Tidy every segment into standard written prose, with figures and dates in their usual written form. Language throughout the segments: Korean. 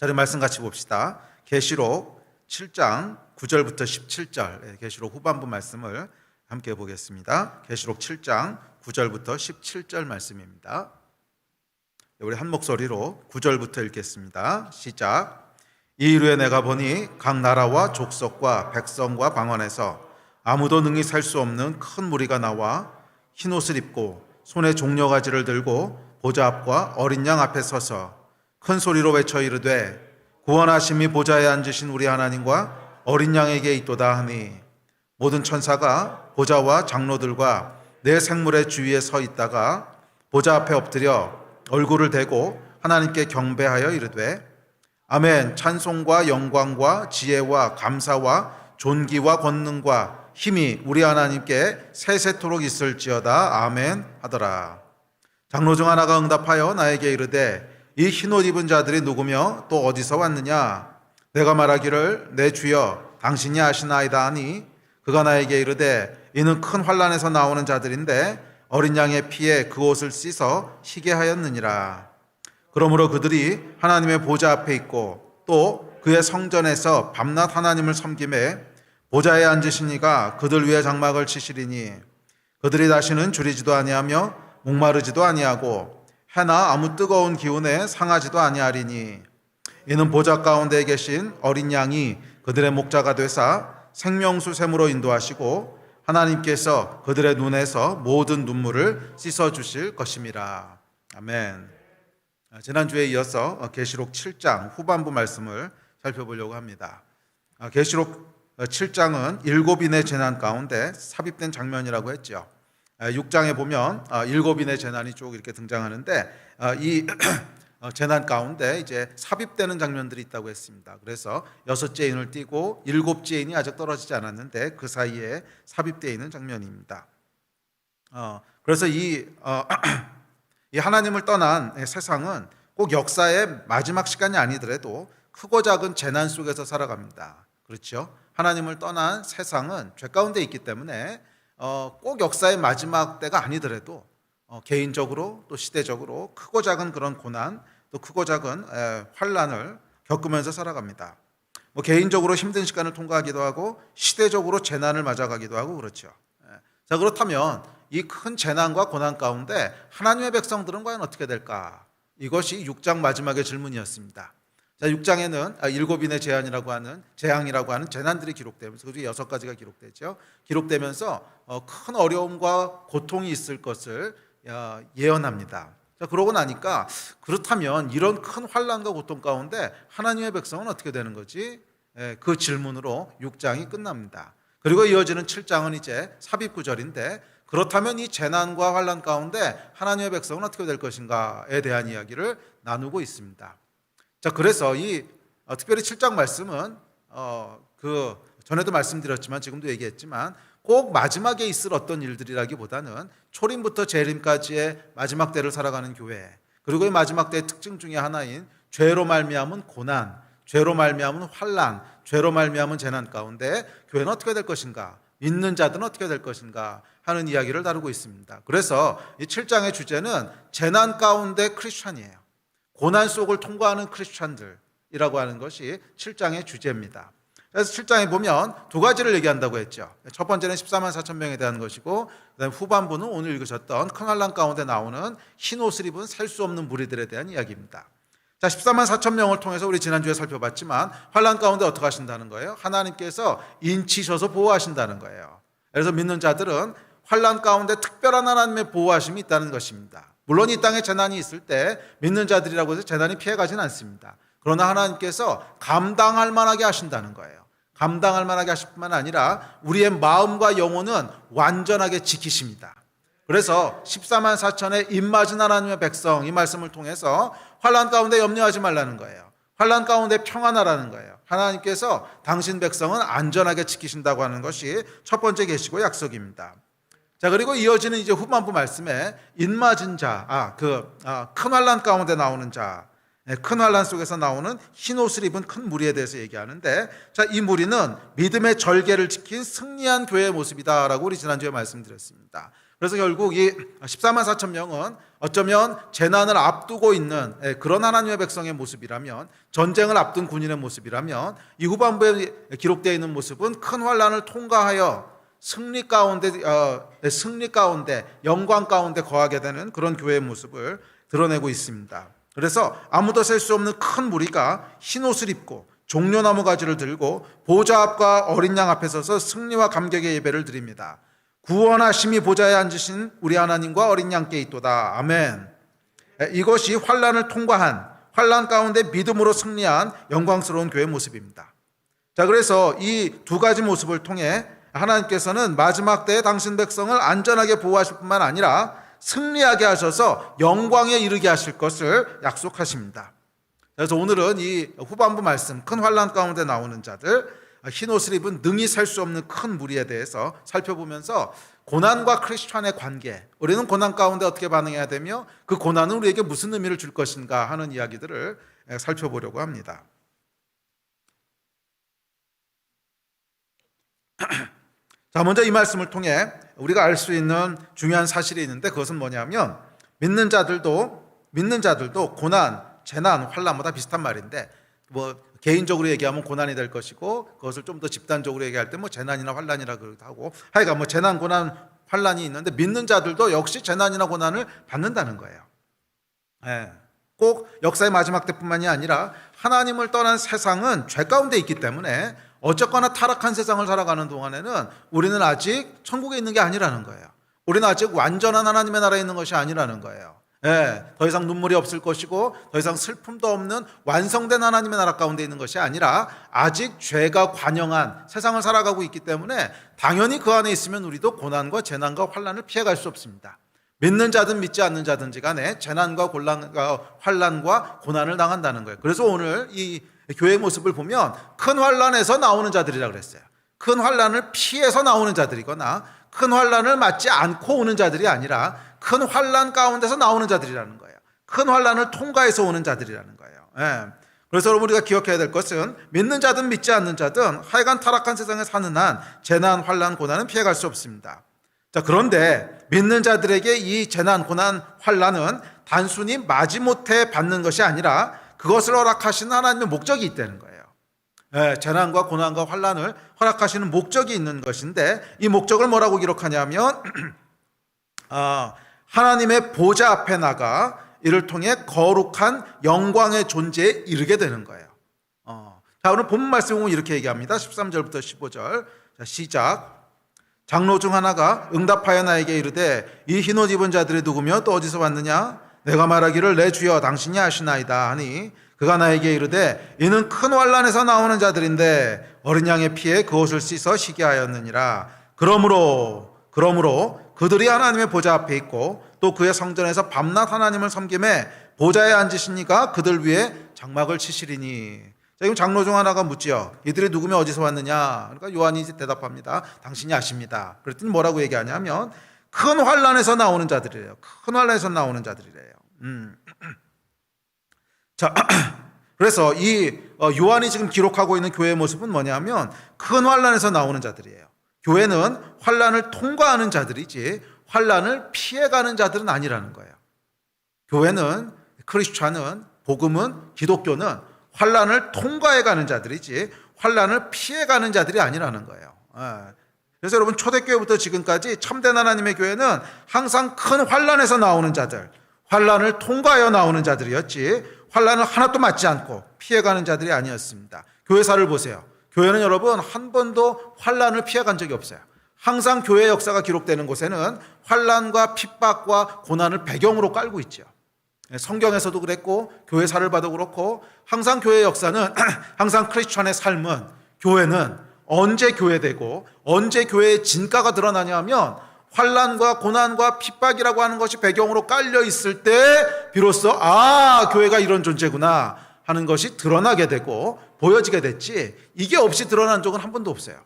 자, 우리 말씀 같이 봅시다. 계시록 7장 9절부터 17절, 계시록 후반부 말씀을 함께 보겠습니다. 계시록 7장 9절부터 17절 말씀입니다. 우리 한 목소리로 9절부터 읽겠습니다. 시작. 이 이후에 내가 보니 각 나라와 족속과 백성과 방언에서 아무도 능히 살 수 없는 큰 무리가 나와 흰 옷을 입고 손에 종려가지를 들고 보좌 앞과 어린 양 앞에 서서 큰 소리로 외쳐 이르되 구원하심이 보좌에 앉으신 우리 하나님과 어린 양에게 있도다 하니 모든 천사가 보좌와 장로들과 내 생물의 주위에 서 있다가 보좌 앞에 엎드려 얼굴을 대고 하나님께 경배하여 이르되 아멘. 찬송과 영광과 지혜와 감사와 존귀와 권능과 힘이 우리 하나님께 세세토록 있을지어다. 아멘 하더라. 장로 중 하나가 응답하여 나에게 이르되 이 흰옷 입은 자들이 누구며 또 어디서 왔느냐? 내가 말하기를 내 주여 당신이 아시나이다 하니 그가 나에게 이르되 이는 큰 환난에서 나오는 자들인데 어린 양의 피에 그 옷을 씻어 희게 하였느니라. 그러므로 그들이 하나님의 보좌 앞에 있고 또 그의 성전에서 밤낮 하나님을 섬김에 보좌에 앉으신 이가 그들 위에 장막을 치시리니 그들이 다시는 줄이지도 아니하며 목마르지도 아니하고 해나 아무 뜨거운 기운에 상하지도 아니하리니 이는 보좌 가운데 계신 어린 양이 그들의 목자가 되사 생명수 샘으로 인도하시고 하나님께서 그들의 눈에서 모든 눈물을 씻어주실 것임이라. 아멘. 지난주에 이어서 계시록 7장 후반부 말씀을 살펴보려고 합니다. 계시록 7장은 7인의 재난 가운데 삽입된 장면이라고 했죠. 6장에 보면 7인의 재난이 쭉 이렇게 등장하는데 이 재난 가운데 이제 삽입되는 장면들이 있다고 했습니다. 그래서 6째 인을 띄고 7째 인이 아직 떨어지지 않았는데 그 사이에 삽입되어 있는 장면입니다. 그래서 이 하나님을 떠난 세상은 꼭 역사의 마지막 시간이 아니더라도 크고 작은 재난 속에서 살아갑니다. 그렇죠? 하나님을 떠난 세상은 죄 가운데 있기 때문에 꼭 역사의 마지막 때가 아니더라도 개인적으로 또 시대적으로 크고 작은 그런 고난 또 크고 작은 환난을 겪으면서 살아갑니다. 개인적으로 힘든 시간을 통과하기도 하고 시대적으로 재난을 맞아가기도 하고 그렇죠. 자, 그렇다면 이 큰 재난과 고난 가운데 하나님의 백성들은 과연 어떻게 될까? 이것이 6장 마지막의 질문이었습니다. 자, 6장에는 7인의 재앙이라고 하는 재난들이 기록되면서 그중에 6가지가 기록되죠. 기록되면서 큰 어려움과 고통이 있을 것을 예언합니다. 자, 그러고 나니까 그렇다면 이런 큰 환난과 고통 가운데 하나님의 백성은 어떻게 되는 거지? 그 질문으로 6장이 끝납니다. 그리고 이어지는 7장은 이제 삽입 구절인데 그렇다면 이 재난과 환난 가운데 하나님의 백성은 어떻게 될 것인가에 대한 이야기를 나누고 있습니다. 자, 그래서 이 특별히 7장 말씀은 전에도 말씀드렸지만 지금도 얘기했지만 꼭 마지막에 있을 어떤 일들이라기보다는 초림부터 재림까지의 마지막 때를 살아가는 교회, 그리고 이 마지막 때의 특징 중에 하나인 죄로 말미암은 고난, 죄로 말미암은 환난, 죄로 말미암은 재난 가운데 교회는 어떻게 될 것인가, 믿는 자들은 어떻게 될 것인가 하는 이야기를 다루고 있습니다. 그래서 이 7장의 주제는 재난 가운데 크리스찬이에요. 고난 속을 통과하는 크리스찬들이라고 하는 것이 7장의 주제입니다. 그래서 7장에 보면 두 가지를 얘기한다고 했죠. 첫 번째는 14만 4천 명에 대한 것이고 그다음에 후반부는 오늘 읽으셨던 큰 환난 가운데 나오는 흰 옷을 입은 셀 수 없는 무리들에 대한 이야기입니다. 자, 14만 4천 명을 통해서 우리 지난주에 살펴봤지만 환난 가운데 어떻게 하신다는 거예요? 하나님께서 인치셔서 보호하신다는 거예요. 그래서 믿는 자들은 환난 가운데 특별한 하나님의 보호하심이 있다는 것입니다. 물론 이 땅에 재난이 있을 때 믿는 자들이라고 해서 재난이 피해가지는 않습니다. 그러나 하나님께서 감당할 만하게 하신다는 거예요. 감당할 만하게 하실 뿐만 아니라 우리의 마음과 영혼은 완전하게 지키십니다. 그래서 14만 4천의 입맞은 하나님의 백성 이 말씀을 통해서 환난 가운데 염려하지 말라는 거예요. 환난 가운데 평안하라는 거예요. 하나님께서 당신 백성은 안전하게 지키신다고 하는 것이 첫 번째 계시고 약속입니다. 자, 그리고 이어지는 이제 후반부 말씀에 입맞은 자, 큰 환난 가운데 나오는 자, 큰 환난 속에서 나오는 흰 옷을 입은 큰 무리에 대해서 얘기하는데, 자, 이 무리는 믿음의 절개를 지킨 승리한 교회의 모습이다라고 우리 지난주에 말씀드렸습니다. 그래서 결국 이 14만 4천 명은 어쩌면 재난을 앞두고 있는 그런 하나님의 백성의 모습이라면, 전쟁을 앞둔 군인의 모습이라면, 이 후반부에 기록되어 있는 모습은 큰 환난을 통과하여 승리 가운데 영광 가운데 거하게 되는 그런 교회의 모습을 드러내고 있습니다. 그래서 아무도 셀 수 없는 큰 무리가 흰 옷을 입고 종려나무 가지를 들고 보좌 앞과 어린 양 앞에 서서 승리와 감격의 예배를 드립니다. 구원하심이 보좌에 앉으신 우리 하나님과 어린 양께 있도다. 아멘. 이것이 환난을 통과한, 환난 가운데 믿음으로 승리한 영광스러운 교회의 모습입니다. 자, 그래서 이 두 가지 모습을 통해 하나님께서는 마지막 때에 당신 백성을 안전하게 보호하실 뿐만 아니라 승리하게 하셔서 영광에 이르게 하실 것을 약속하십니다. 그래서 오늘은 이 후반부 말씀, 큰 환난 가운데 나오는 자들, 흰 옷을 입은 능히 살 수 없는 큰 무리에 대해서 살펴보면서 고난과 크리스찬의 관계, 우리는 고난 가운데 어떻게 반응해야 되며 그 고난은 우리에게 무슨 의미를 줄 것인가 하는 이야기들을 살펴보려고 합니다. 자, 먼저 이 말씀을 통해 우리가 알 수 있는 중요한 사실이 있는데, 그것은 뭐냐면 믿는 자들도 고난, 재난, 환난보다 비슷한 말인데, 개인적으로 얘기하면 고난이 될 것이고, 그것을 좀 더 집단적으로 얘기할 때 재난이나 환난이라 그러기도 하고, 하여간 재난, 고난, 환난이 있는데 믿는 자들도 역시 재난이나 고난을 받는다는 거예요. 꼭 역사의 마지막 때뿐만이 아니라 하나님을 떠난 세상은 죄 가운데 있기 때문에 어쨌거나 타락한 세상을 살아가는 동안에는 우리는 아직 천국에 있는 게 아니라는 거예요. 우리는 아직 완전한 하나님의 나라에 있는 것이 아니라는 거예요. 더 이상 눈물이 없을 것이고 더 이상 슬픔도 없는 완성된 하나님의 나라 가운데 있는 것이 아니라 아직 죄가 관영한 세상을 살아가고 있기 때문에 당연히 그 안에 있으면 우리도 고난과 재난과 환난을 피해갈 수 없습니다. 믿는 자든 믿지 않는 자든지 간에 재난과 환난과 고난을 당한다는 거예요. 그래서 오늘 이 교회의 모습을 보면 큰 환난에서 나오는 자들이라고 그랬어요. 큰 환난을 피해서 나오는 자들이거나 큰 환난을 맞지 않고 오는 자들이 아니라 큰 환난 가운데서 나오는 자들이라는 거예요. 큰 환난을 통과해서 오는 자들이라는 거예요. 그래서 여러분, 우리가 기억해야 될 것은 믿는 자든 믿지 않는 자든 하여간 타락한 세상에 사는 한 재난, 환난, 고난은 피해갈 수 없습니다. 자, 그런데 믿는 자들에게 이 재난, 고난, 환난은 단순히 마지못해 받는 것이 아니라 그것을 허락하시는 하나님의 목적이 있다는 거예요. 재난과 고난과 환난을 허락하시는 목적이 있는 것인데, 이 목적을 뭐라고 기록하냐면 하나님의 보좌 앞에 나가 이를 통해 거룩한 영광의 존재에 이르게 되는 거예요. 자, 오늘 본문 말씀 보면 이렇게 얘기합니다. 13절부터 15절. 자, 시작. 장로 중 하나가 응답하여 나에게 이르되 이 흰옷 입은 자들이 누구며 또 어디서 왔느냐? 내가 말하기를 내 주여 당신이 아시나이다 하니 그가 나에게 이르되 이는 큰 환난에서 나오는 자들인데 어린 양의 피에 그 옷을 씻어 쉬게 하였느니라. 그러므로 그들이 하나님의 보좌 앞에 있고 또 그의 성전에서 밤낮 하나님을 섬김에 보좌에 앉으시니까 그들 위에 장막을 치시리니. 자, 지금 장로 중 하나가 묻지요. 이들이 누구며 어디서 왔느냐? 그러니까 요한이 대답합니다. 당신이 아십니다. 그랬더니 뭐라고 얘기하냐면 큰 환난에서 나오는 자들이래요. 큰 환난에서 나오는 자들이래요. 자, 그래서 이 요한이 지금 기록하고 있는 교회의 모습은 뭐냐면 큰 환난에서 나오는 자들이에요. 교회는 환난을 통과하는 자들이지 환난을 피해가는 자들은 아니라는 거예요. 교회는, 크리스찬은, 복음은, 기독교는 환난을 통과해가는 자들이지 환난을 피해가는 자들이 아니라는 거예요. 그래서 여러분, 초대교회부터 지금까지 참된 하나님의 교회는 항상 큰 환난에서 나오는 자들, 환난을 통과하여 나오는 자들이었지 환난을 하나도 맞지 않고 피해가는 자들이 아니었습니다. 교회사를 보세요. 교회는 여러분 한 번도 환난을 피해간 적이 없어요. 항상 교회 역사가 기록되는 곳에는 환난과 핍박과 고난을 배경으로 깔고 있죠. 성경에서도 그랬고 교회사를 봐도 그렇고 항상 교회 역사는 항상 크리스천의 삶은, 교회는 언제 교회되고 언제 교회의 진가가 드러나냐 하면 환난과 고난과 핍박이라고 하는 것이 배경으로 깔려 있을 때 비로소 교회가 이런 존재구나 하는 것이 드러나게 되고 보여지게 됐지, 이게 없이 드러난 적은 한 번도 없어요.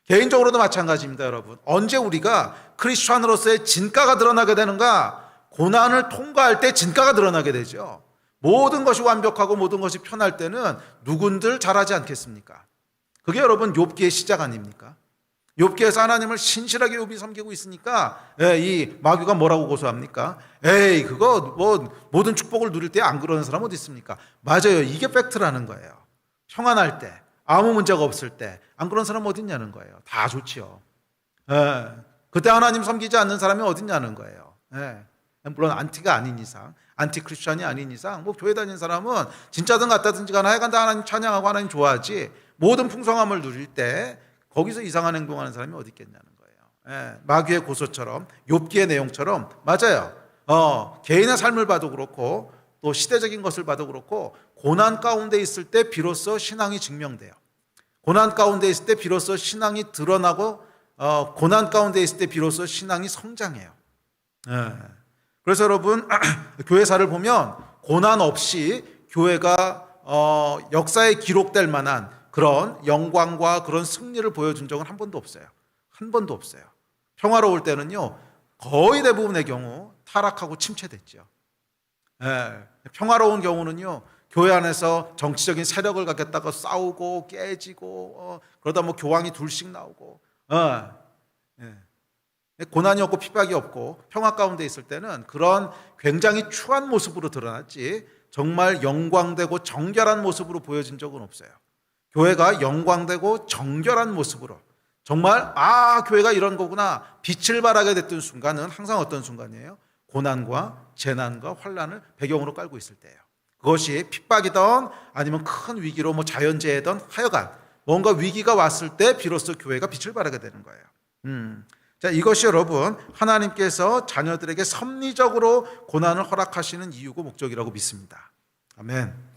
개인적으로도 마찬가지입니다. 여러분, 언제 우리가 크리스천으로서의 진가가 드러나게 되는가? 고난을 통과할 때 진가가 드러나게 되죠. 모든 것이 완벽하고 모든 것이 편할 때는 누군들 잘하지 않겠습니까? 그게 여러분 욥기의 시작 아닙니까? 욥기에서 하나님을 신실하게 욥이 섬기고 있으니까 이 마귀가 뭐라고 고소합니까? 에이, 그거 뭐 모든 축복을 누릴 때 안 그러는 사람 어디 있습니까? 맞아요. 이게 팩트라는 거예요. 평안할 때, 아무 문제가 없을 때 안 그런 사람 어디 있냐는 거예요. 다 좋지요. 그때 하나님 섬기지 않는 사람이 어디 있냐는 거예요. 물론 안티가 아닌 이상, 안티 크리스천이 아닌 이상, 뭐 교회 다니는 사람은 진짜든 가짜든지 간에 하여간 다 하나님 찬양하고 하나님 좋아하지, 모든 풍성함을 누릴 때 거기서 이상한 행동하는 사람이 어디 있겠냐는 거예요. 마귀의 고소처럼, 욥기의 내용처럼. 맞아요. 개인의 삶을 봐도 그렇고 또 시대적인 것을 봐도 그렇고, 고난 가운데 있을 때 비로소 신앙이 증명돼요. 고난 가운데 있을 때 비로소 신앙이 드러나고, 고난 가운데 있을 때 비로소 신앙이 성장해요. 그래서 여러분, 교회사를 보면 고난 없이 교회가 역사에 기록될 만한 그런 영광과 그런 승리를 보여준 적은 한 번도 없어요. 한 번도 없어요. 평화로울 때는요, 거의 대부분의 경우 타락하고 침체됐죠. 평화로운 경우는요, 교회 안에서 정치적인 세력을 갖겠다가 싸우고 깨지고, 그러다 뭐 교황이 둘씩 나오고, 고난이 없고 핍박이 없고 평화 가운데 있을 때는 그런 굉장히 추한 모습으로 드러났지, 정말 영광되고 정결한 모습으로 보여진 적은 없어요. 교회가 영광되고 정결한 모습으로, 정말 교회가 이런 거구나 빛을 발하게 됐던 순간은 항상 어떤 순간이에요? 고난과 재난과 환난을 배경으로 깔고 있을 때예요. 그것이 핍박이든 아니면 큰 위기로 뭐 자연재해든 하여간 뭔가 위기가 왔을 때 비로소 교회가 빛을 발하게 되는 거예요. 자, 이것이 여러분 하나님께서 자녀들에게 섭리적으로 고난을 허락하시는 이유고 목적이라고 믿습니다. 아멘.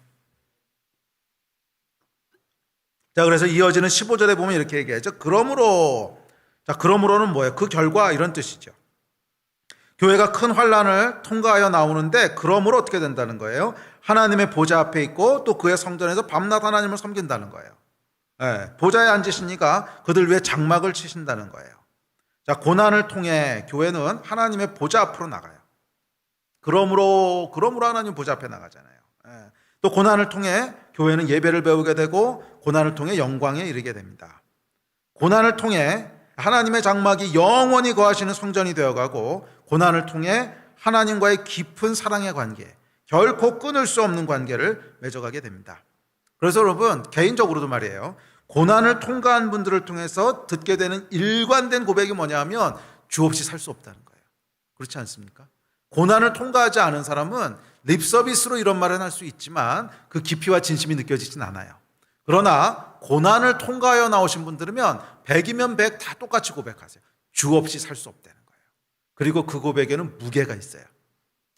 자, 그래서 이어지는 15절에 보면 이렇게 얘기하죠. 그러므로는 뭐예요? 그 결과, 이런 뜻이죠. 교회가 큰 환난을 통과하여 나오는데, 그러므로 어떻게 된다는 거예요? 하나님의 보좌 앞에 있고 또 그의 성전에서 밤낮 하나님을 섬긴다는 거예요. 보좌에 앉으시니까 그들 위해 장막을 치신다는 거예요. 자, 고난을 통해 교회는 하나님의 보좌 앞으로 나가요. 그러므로 하나님 보좌 앞에 나가잖아요. 또 고난을 통해 교회는 예배를 배우게 되고, 고난을 통해 영광에 이르게 됩니다. 고난을 통해 하나님의 장막이 영원히 거하시는 성전이 되어가고, 고난을 통해 하나님과의 깊은 사랑의 관계, 결코 끊을 수 없는 관계를 맺어가게 됩니다. 그래서 여러분, 개인적으로도 말이에요, 고난을 통과한 분들을 통해서 듣게 되는 일관된 고백이 뭐냐 하면 주 없이 살 수 없다는 거예요. 그렇지 않습니까? 고난을 통과하지 않은 사람은 립서비스로 이런 말은 할 수 있지만 그 깊이와 진심이 느껴지진 않아요. 그러나 고난을 통과하여 나오신 분들이면 100이면 100 다 똑같이 고백하세요. 주 없이 살 수 없다는 거예요. 그리고 그 고백에는 무게가 있어요.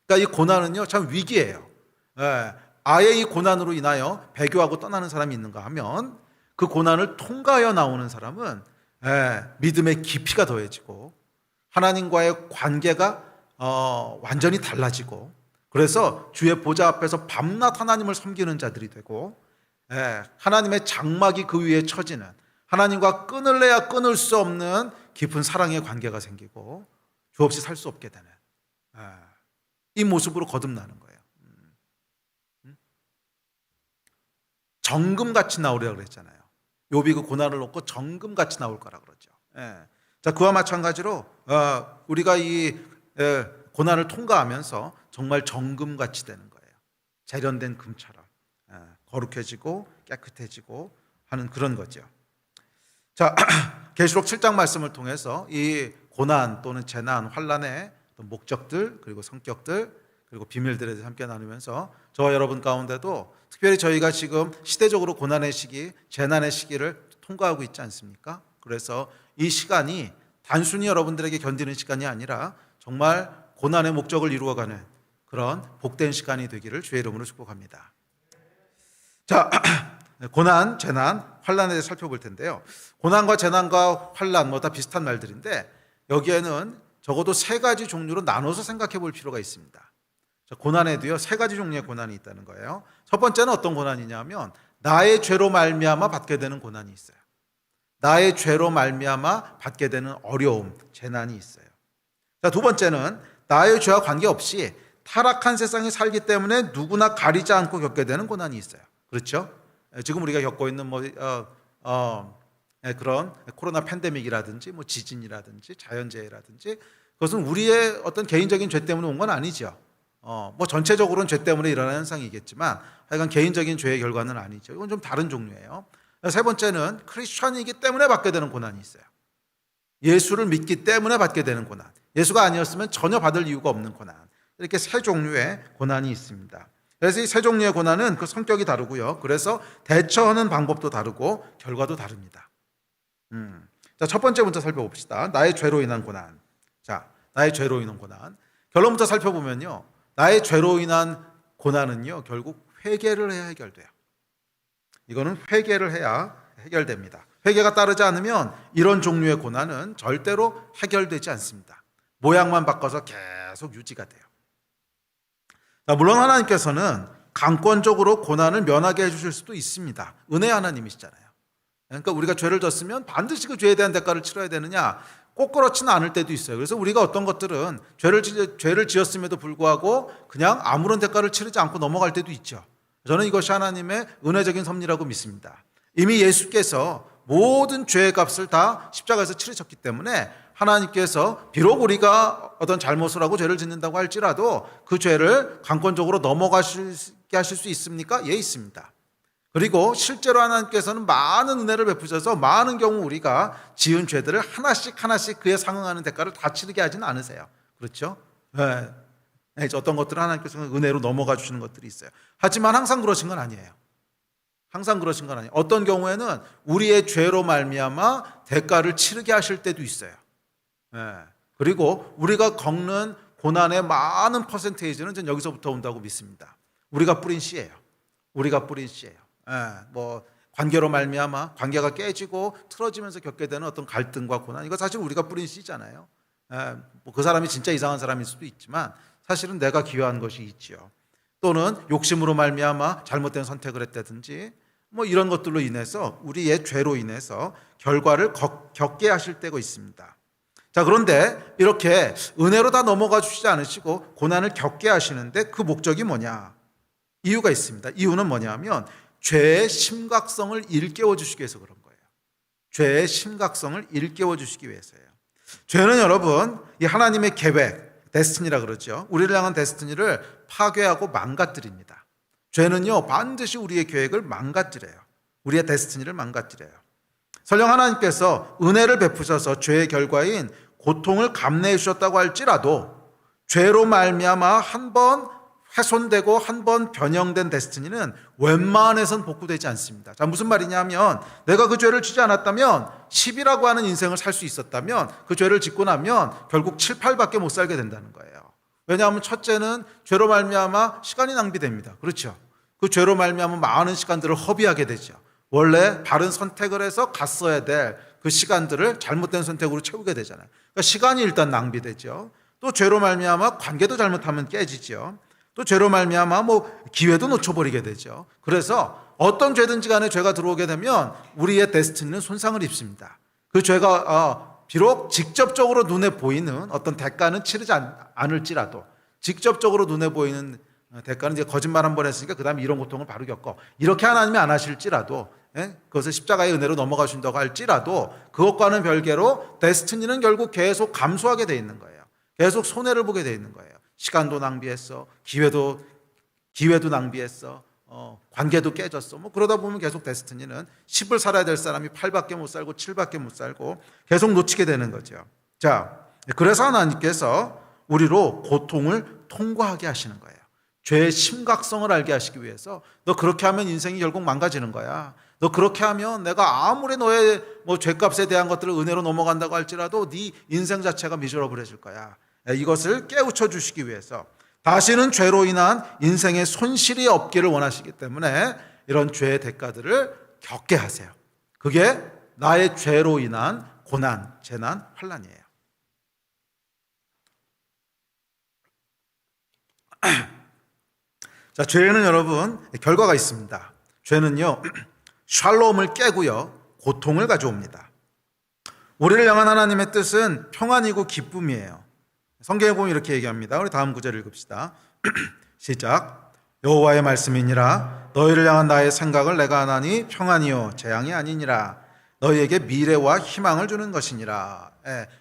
그러니까 이 고난은요, 참 위기예요. 아예 이 고난으로 인하여 배교하고 떠나는 사람이 있는가 하면, 그 고난을 통과하여 나오는 사람은 믿음의 깊이가 더해지고 하나님과의 관계가 완전히 달라지고, 그래서 주의 보좌 앞에서 밤낮 하나님을 섬기는 자들이 되고, 하나님의 장막이 그 위에 처지는, 하나님과 끊을래야 끊을 수 없는 깊은 사랑의 관계가 생기고 주 없이 살 수 없게 되는 이 모습으로 거듭나는 거예요. 정금같이 나오려고 그랬잖아요. 욥이 그 고난을 놓고 정금같이 나올 거라 그러죠. 자, 그와 마찬가지로 우리가 이 고난을 통과하면서 정말 정금같이 되는 거예요. 재련된 금처럼 거룩해지고 깨끗해지고 하는 그런 거죠. 자, 계시록 7장 말씀을 통해서 이 고난 또는 재난, 환난의 목적들, 그리고 성격들, 그리고 비밀들에 대해서 함께 나누면서 저와 여러분 가운데도 특별히 저희가 지금 시대적으로 고난의 시기, 재난의 시기를 통과하고 있지 않습니까? 그래서 이 시간이 단순히 여러분들에게 견디는 시간이 아니라 정말 고난의 목적을 이루어가는 그런 복된 시간이 되기를 주의 이름으로 축복합니다. 자, 고난, 재난, 환난에 대해서 살펴볼 텐데요. 고난과 재난과 환난 뭐 다 비슷한 말들인데, 여기에는 적어도 세 가지 종류로 나눠서 생각해 볼 필요가 있습니다. 자, 고난에도요, 세 가지 종류의 고난이 있다는 거예요. 첫 번째는 어떤 고난이냐면 나의 죄로 말미암아 받게 되는 고난이 있어요. 나의 죄로 말미암아 받게 되는 어려움, 재난이 있어요. 자, 두 번째는 나의 죄와 관계없이 타락한 세상에 살기 때문에 누구나 가리지 않고 겪게 되는 고난이 있어요. 그렇죠? 지금 우리가 겪고 있는 그런 코로나 팬데믹이라든지 뭐 지진이라든지 자연재해라든지 그것은 우리의 어떤 개인적인 죄 때문에 온 건 아니죠. 뭐 전체적으로는 죄 때문에 일어나는 현상이겠지만 하여간 개인적인 죄의 결과는 아니죠. 이건 좀 다른 종류예요. 세 번째는 크리스천이기 때문에 받게 되는 고난이 있어요. 예수를 믿기 때문에 받게 되는 고난. 예수가 아니었으면 전혀 받을 이유가 없는 고난. 이렇게 세 종류의 고난이 있습니다. 그래서 이 세 종류의 고난은 그 성격이 다르고요. 그래서 대처하는 방법도 다르고 결과도 다릅니다. 자, 첫 번째부터 살펴봅시다. 나의 죄로 인한 고난. 자, 나의 죄로 인한 고난. 결론부터 살펴보면요. 나의 죄로 인한 고난은요. 결국 회개를 해야 해결돼요. 이거는 회개를 해야 해결됩니다. 회개가 따르지 않으면 이런 종류의 고난은 절대로 해결되지 않습니다. 모양만 바꿔서 계속 유지가 돼요. 자, 물론 하나님께서는 강권적으로 고난을 면하게 해주실 수도 있습니다. 은혜 하나님이시잖아요. 그러니까 우리가 죄를 졌으면 반드시 그 죄에 대한 대가를 치러야 되느냐? 꼭 그렇지는 않을 때도 있어요. 그래서 우리가 어떤 것들은 죄를 지었음에도 불구하고 그냥 아무런 대가를 치르지 않고 넘어갈 때도 있죠. 저는 이것이 하나님의 은혜적인 섭리라고 믿습니다. 이미 예수께서 모든 죄의 값을 다 십자가에서 치르셨기 때문에 하나님께서 비록 우리가 어떤 잘못을 하고 죄를 짓는다고 할지라도 그 죄를 강권적으로 넘어가시게 하실 수 있습니까? 예, 있습니다. 그리고 실제로 하나님께서는 많은 은혜를 베푸셔서 많은 경우 우리가 지은 죄들을 하나씩 그에 상응하는 대가를 다 치르게 하지는 않으세요. 그렇죠? 네. 어떤 것들은 하나님께서는 은혜로 넘어가 주시는 것들이 있어요. 하지만 항상 그러신 건 아니에요. 항상 그러신 건 아니에요. 어떤 경우에는 우리의 죄로 말미암아 대가를 치르게 하실 때도 있어요. 그리고 우리가 겪는 고난의 많은 퍼센테이지는 전 여기서부터 온다고 믿습니다. 우리가 뿌린 씨예요. 우리가 뿌린 씨예요. 뭐 관계로 말미암아 관계가 깨지고 틀어지면서 겪게 되는 어떤 갈등과 고난, 이거 사실 우리가 뿌린 씨잖아요. 뭐 그 사람이 진짜 이상한 사람일 수도 있지만 사실은 내가 기여한 것이 있지요. 또는 욕심으로 말미암아 잘못된 선택을 했다든지 뭐 이런 것들로 인해서 우리의 죄로 인해서 결과를 겪게 하실 때가 있습니다. 자, 그런데 이렇게 은혜로 다 넘어가 주시지 않으시고 고난을 겪게 하시는데 그 목적이 뭐냐? 이유가 있습니다. 이유는 뭐냐면 죄의 심각성을 일깨워 주시기 위해서 그런 거예요. 죄의 심각성을 일깨워 주시기 위해서예요. 죄는 여러분 이 하나님의 계획, 데스티니라 그러죠. 우리를 향한 데스티니를 파괴하고 망가뜨립니다. 죄는요 반드시 우리의 계획을 망가뜨려요. 우리의 데스티니를 망가뜨려요. 설령 하나님께서 은혜를 베푸셔서 죄의 결과인 고통을 감내해 주셨다고 할지라도 죄로 말미암아 한번 훼손되고 한번 변형된 데스티니는 웬만해선 복구되지 않습니다. 자, 무슨 말이냐면 내가 그 죄를 지지 않았다면 10이라고 하는 인생을 살 수 있었다면 그 죄를 짓고 나면 결국 7, 8밖에 못 살게 된다는 거예요. 왜냐하면 첫째는 죄로 말미암아 시간이 낭비됩니다. 그렇죠? 그 죄로 말미암아 많은 시간들을 허비하게 되죠. 원래 바른 선택을 해서 갔어야 될 그 시간들을 잘못된 선택으로 채우게 되잖아요. 그러니까 시간이 일단 낭비되죠. 또 죄로 말미암아 관계도 잘못하면 깨지죠. 또 죄로 말미암아 뭐 기회도 놓쳐버리게 되죠. 그래서 어떤 죄든지 간에 죄가 들어오게 되면 우리의 데스티니는 손상을 입습니다. 그 죄가 비록 직접적으로 눈에 보이는 어떤 대가는 치르지 않을지라도 직접적으로 눈에 보이는 대가는 이제 거짓말 한 번 했으니까 그 다음에 이런 고통을 바로 겪어. 이렇게 하나님이 안 하실지라도 그것을 십자가의 은혜로 넘어가신다고 할지라도 그것과는 별개로 데스티니는 결국 계속 감소하게 돼 있는 거예요. 계속 손해를 보게 돼 있는 거예요. 시간도 낭비했어. 기회도 낭비했어. 관계도 깨졌어. 뭐 그러다 보면 계속 데스티니는 10을 살아야 될 사람이 8밖에 못 살고 7밖에 못 살고 계속 놓치게 되는 거죠. 자, 그래서 하나님께서 우리로 고통을 통과하게 하시는 거예요. 죄의 심각성을 알게 하시기 위해서 너 그렇게 하면 인생이 결국 망가지는 거야. 너 그렇게 하면 내가 아무리 너의 뭐 죄값에 대한 것들을 은혜로 넘어간다고 할지라도 네 인생 자체가 미저러블해질 거야. 이것을 깨우쳐 주시기 위해서 다시는 죄로 인한 인생의 손실이 없기를 원하시기 때문에 이런 죄의 대가들을 겪게 하세요. 그게 나의 죄로 인한 고난, 재난, 환난이에요. 자, 죄는 여러분 결과가 있습니다. 죄는요 샬롬을 깨고요 고통을 가져옵니다. 우리를 향한 하나님의 뜻은 평안이고 기쁨이에요. 성경에 보면 이렇게 얘기합니다. 우리 다음 구절 읽읍시다. 시작. 여호와의 말씀이니라. 너희를 향한 나의 생각을 내가 하나니 평안이요 재앙이 아니니라. 너희에게 미래와 희망을 주는 것이니라.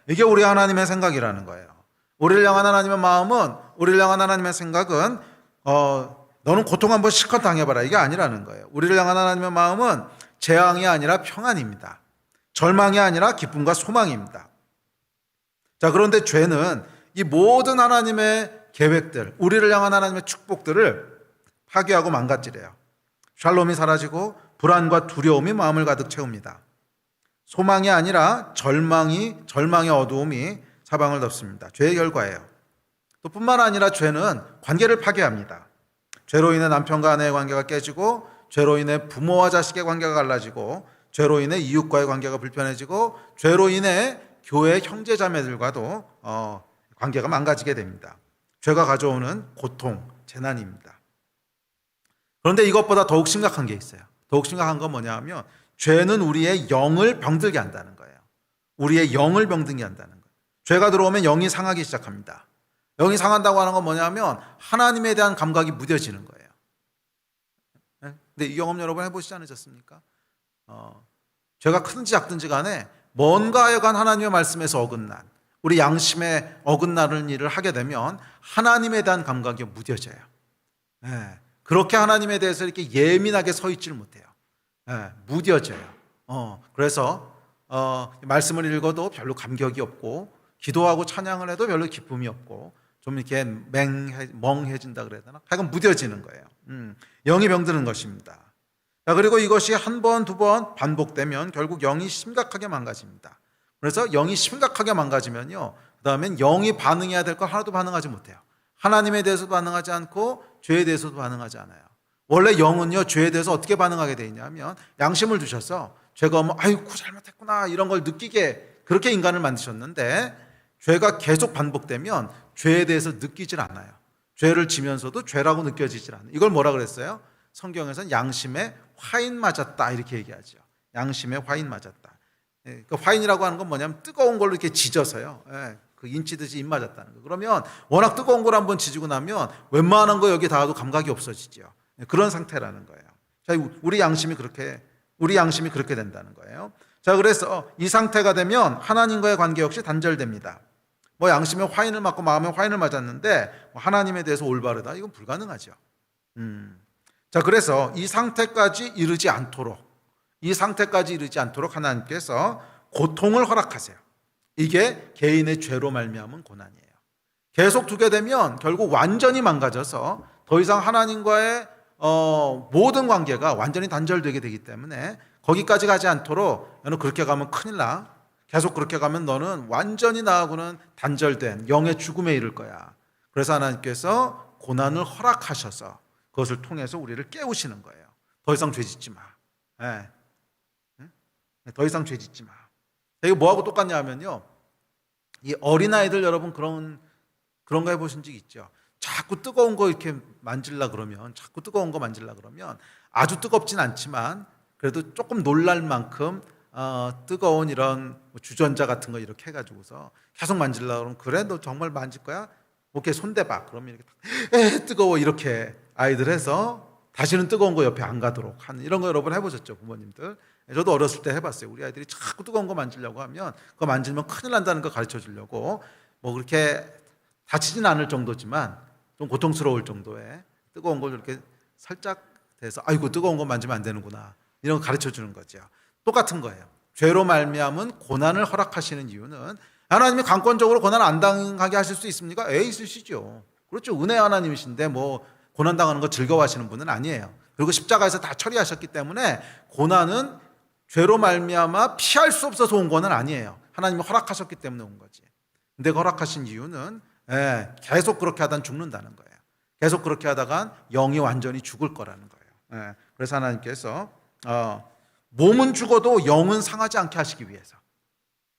이게 우리 하나님의 생각이라는 거예요. 우리를 향한 하나님의 마음은, 우리를 향한 하나님의 생각은 너는 고통 한번 실컷 당해봐라, 이게 아니라는 거예요. 우리를 향한 하나님의 마음은 재앙이 아니라 평안입니다. 절망이 아니라 기쁨과 소망입니다. 자, 그런데 죄는 이 모든 하나님의 계획들, 우리를 향한 하나님의 축복들을 파괴하고 망가뜨려요. 샬롬이 사라지고 불안과 두려움이 마음을 가득 채웁니다. 소망이 아니라 절망의 어두움이 사방을 덮습니다. 죄의 결과예요. 또 뿐만 아니라 죄는 관계를 파괴합니다. 죄로 인해 남편과 아내의 관계가 깨지고, 죄로 인해 부모와 자식의 관계가 갈라지고, 죄로 인해 이웃과의 관계가 불편해지고, 죄로 인해 교회 형제 자매들과도 관계가 망가지게 됩니다. 죄가 가져오는 고통, 재난입니다. 그런데 이것보다 더욱 심각한 게 있어요. 더욱 심각한 건 뭐냐 하면, 죄는 우리의 영을 병들게 한다는 거예요. 우리의 영을 병들게 한다는 거예요. 죄가 들어오면 영이 상하기 시작합니다. 영이 상한다고 하는 건 뭐냐 하면 하나님에 대한 감각이 무뎌지는 거예요. 근데 이 경험 여러분 해보시지 않으셨습니까? 죄가 크든지 작든지 간에 뭔가에 관 하나님의 말씀에서 어긋난, 우리 양심에 어긋나는 일을 하게 되면 하나님에 대한 감각이 무뎌져요. 그렇게 하나님에 대해서 이렇게 예민하게 서 있지를 못해요. 무뎌져요. 그래서 말씀을 읽어도 별로 감격이 없고, 기도하고 찬양을 해도 별로 기쁨이 없고, 좀 이렇게 멍해진다 그래야 되나? 하여간 무뎌지는 거예요. 영이 병드는 것입니다. 자, 그리고 이것이 한 번, 두 번 반복되면 결국 영이 심각하게 망가집니다. 그래서 영이 심각하게 망가지면요, 그 다음엔 영이 반응해야 될 걸 하나도 반응하지 못해요. 하나님에 대해서도 반응하지 않고 죄에 대해서도 반응하지 않아요. 원래 영은요, 죄에 대해서 어떻게 반응하게 돼 있냐면 양심을 주셔서 죄가 오면 아이고 잘못했구나 이런 걸 느끼게, 그렇게 인간을 만드셨는데, 죄가 계속 반복되면 죄에 대해서 느끼질 않아요. 죄를 지면서도 죄라고 느껴지질 않아요. 이걸 뭐라 그랬어요? 성경에서는 양심에 화인 맞았다 이렇게 얘기하죠. 양심에 화인 맞았다. 그 화인이라고 하는 건 뭐냐면 뜨거운 걸로 이렇게 지져서요, 그 인치듯이 입 맞았다는 거. 그러면 워낙 뜨거운 걸 한번 지지고 나면 웬만한 거 여기 닿아도 감각이 없어지죠. 그런 상태라는 거예요. 자, 우리 양심이 그렇게 된다는 거예요. 자, 그래서 이 상태가 되면 하나님과의 관계 역시 단절됩니다. 뭐 양심에 화인을 맞고 마음에 화인을 맞았는데 하나님에 대해서 올바르다, 이건 불가능하죠. 자, 그래서 이 상태까지 이르지 않도록 하나님께서 고통을 허락하세요. 이게 개인의 죄로 말미암은 고난이에요. 계속 두게 되면 결국 완전히 망가져서 더 이상 하나님과의 모든 관계가 완전히 단절되게 되기 때문에 거기까지 가지 않도록, 너는 그렇게 가면 큰일 나. 계속 그렇게 가면 너는 완전히 나하고는 단절된 영의 죽음에 이를 거야. 그래서 하나님께서 고난을 허락하셔서 그것을 통해서 우리를 깨우시는 거예요. 더 이상 죄 짓지 마. 더 이상 죄 짓지 마. 이게 뭐하고 똑같냐 하면요, 이 어린아이들 여러분 그런 거 해보신 적 있죠? 자꾸 뜨거운 거 이렇게 만질라 그러면, 아주 뜨겁진 않지만 그래도 조금 놀랄 만큼 뜨거운 이런 주전자 같은 거 이렇게 해가지고서 계속 만질라 그러면, 그래 너 정말 만질 거야? 오케이 손대봐. 그러면 이렇게 뜨거워 이렇게 아이들 해서 다시는 뜨거운 거 옆에 안 가도록 하는, 이런 거 여러분 해보셨죠, 부모님들? 저도 어렸을 때 해봤어요. 우리 아이들이 자꾸 뜨거운 거 만지려고 하면 그거 만지면 큰일 난다는 거 가르쳐 주려고, 뭐 그렇게 다치진 않을 정도지만 좀 고통스러울 정도의 뜨거운 걸 이렇게 살짝 대서 아이고 뜨거운 거 만지면 안 되는구나, 이런 거 가르쳐 주는 거죠. 똑같은 거예요. 죄로 말미암은 고난을 허락하시는 이유는, 하나님이 강권적으로 고난 안 당하게 하실 수 있습니까? 있으시죠. 그렇죠. 은혜 하나님이신데 뭐 고난 당하는 거 즐거워하시는 분은 아니에요. 그리고 십자가에서 다 처리하셨기 때문에 고난은 죄로 말미암아 피할 수 없어서 온 거는 아니에요. 하나님이 허락하셨기 때문에 온 거지. 근데 허락하신 이유는 계속 그렇게 하다간 죽는다는 거예요. 계속 그렇게 하다간 영이 완전히 죽을 거라는 거예요. 그래서 하나님께서 몸은 죽어도 영은 상하지 않게 하시기 위해서,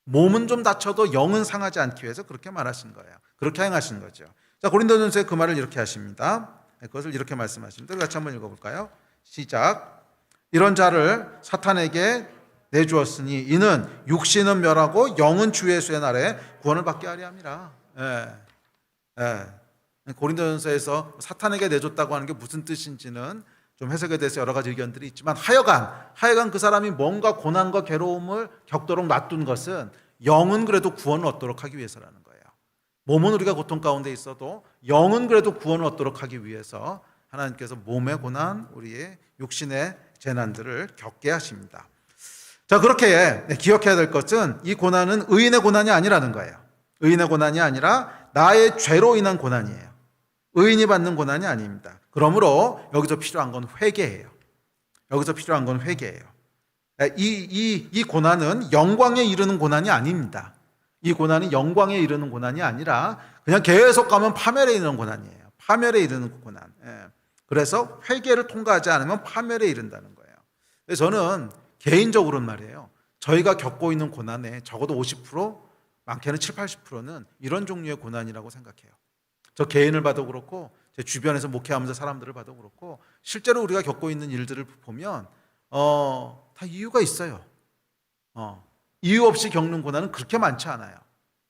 몸은 좀 다쳐도 영은 상하지 않기 위해서 그렇게 말하신 거예요. 그렇게 행하신 거죠. 자, 고린도전서에 그 말을 이렇게 하십니다. 그것을 이렇게 말씀하십니다. 같이 한번 읽어볼까요? 시작. 이런 자를 사탄에게 내주었으니 이는 육신은 멸하고 영은 주 예수의 날에 구원을 받게 하려 함이라. 고린도전서에서 사탄에게 내줬다고 하는 게 무슨 뜻인지는 좀 해석에 대해서 여러 가지 의견들이 있지만 하여간 그 사람이 뭔가 고난과 괴로움을 겪도록 놔둔 것은 영은 그래도 구원을 얻도록 하기 위해서라는 거예요. 몸은 우리가 고통 가운데 있어도 영은 그래도 구원을 얻도록 하기 위해서 하나님께서 몸의 고난, 우리의 육신의 재난들을 겪게 하십니다. 자, 그렇게 기억해야 될 것은 이 고난은 의인의 고난이 아니라는 거예요. 의인의 고난이 아니라 나의 죄로 인한 고난이에요. 의인이 받는 고난이 아닙니다. 그러므로 여기서 필요한 건 회개예요. 여기서 필요한 건 회개예요. 이 고난은 영광에 이르는 고난이 아닙니다. 이 고난이 영광에 이르는 고난이 아니라 그냥 계속 가면 파멸에 이르는 고난이에요. 파멸에 이르는 고난. 그래서 회개를 통과하지 않으면 파멸에 이른다는 거예요. 그래서 저는 개인적으로는 말이에요. 저희가 겪고 있는 고난의 적어도 50%, 많게는 7, 80%는 이런 종류의 고난이라고 생각해요. 저 개인을 봐도 그렇고 제 주변에서 목회하면서 사람들을 봐도 그렇고 실제로 우리가 겪고 있는 일들을 보면 다 이유가 있어요. 이유 없이 겪는 고난은 그렇게 많지 않아요.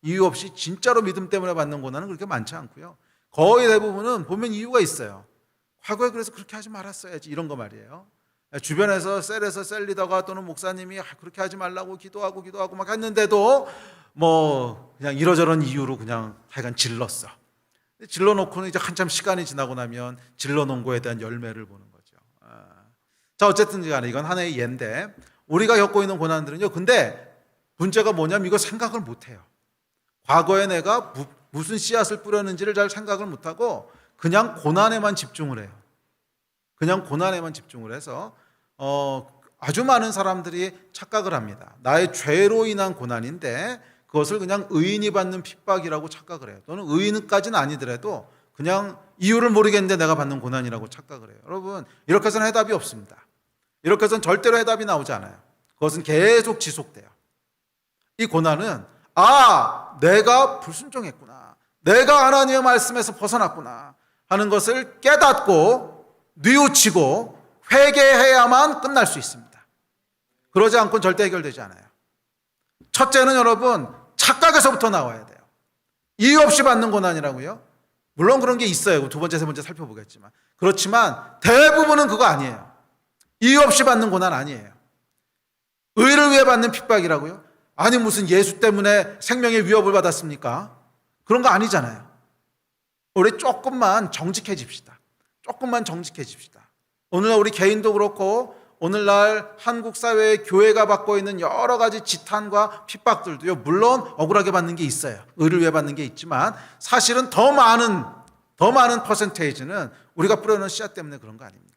이유 없이 진짜로 믿음 때문에 받는 고난은 그렇게 많지 않고요. 거의 대부분은 보면 이유가 있어요. 과거에 그래서 그렇게 하지 말았어야지 이런 거 말이에요. 주변에서 셀에서 셀 리더가 또는 목사님이 그렇게 하지 말라고 기도하고 막 했는데도 뭐 그냥 이러저런 이유로 그냥 하여간 질렀어. 질러놓고는 이제 한참 시간이 지나고 나면 질러놓은 거에 대한 열매를 보는 거죠. 자, 어쨌든 간에 이건 하나의 예인데 우리가 겪고 있는 고난들은요. 근데 문제가 뭐냐면 이거 생각을 못해요. 과거에 내가 무슨 씨앗을 뿌렸는지를 잘 생각을 못하고 그냥 고난에만 집중을 해요. 그냥 고난에만 집중을 해서 아주 많은 사람들이 착각을 합니다. 나의 죄로 인한 고난인데 그것을 그냥 의인이 받는 핍박이라고 착각을 해요. 또는 의인까지는 아니더라도 그냥 이유를 모르겠는데 내가 받는 고난이라고 착각을 해요. 여러분, 이렇게 해서는 해답이 없습니다. 이렇게 해서는 절대로 해답이 나오지 않아요. 그것은 계속 지속돼요. 이 고난은 내가 불순종했구나, 내가 하나님의 말씀에서 벗어났구나 하는 것을 깨닫고 뉘우치고 회개해야만 끝날 수 있습니다. 그러지 않고는 절대 해결되지 않아요. 첫째는 여러분, 착각에서부터 나와야 돼요. 이유 없이 받는 고난이라고요? 물론 그런 게 있어요. 두 번째, 세 번째 살펴보겠지만. 그렇지만 대부분은 그거 아니에요. 이유 없이 받는 고난 아니에요. 의를 위해 받는 핍박이라고요? 아니 무슨 예수 때문에 생명의 위협을 받았습니까? 그런 거 아니잖아요. 우리 조금만 정직해집시다. 조금만 정직해집시다. 오늘날 우리 개인도 그렇고 오늘날 한국 사회의 교회가 받고 있는 여러 가지 지탄과 핍박들도요, 물론 억울하게 받는 게 있어요. 의를 위해 받는 게 있지만 사실은 더 많은 퍼센테이지는 우리가 뿌려놓은 씨앗 때문에 그런 거 아닙니까?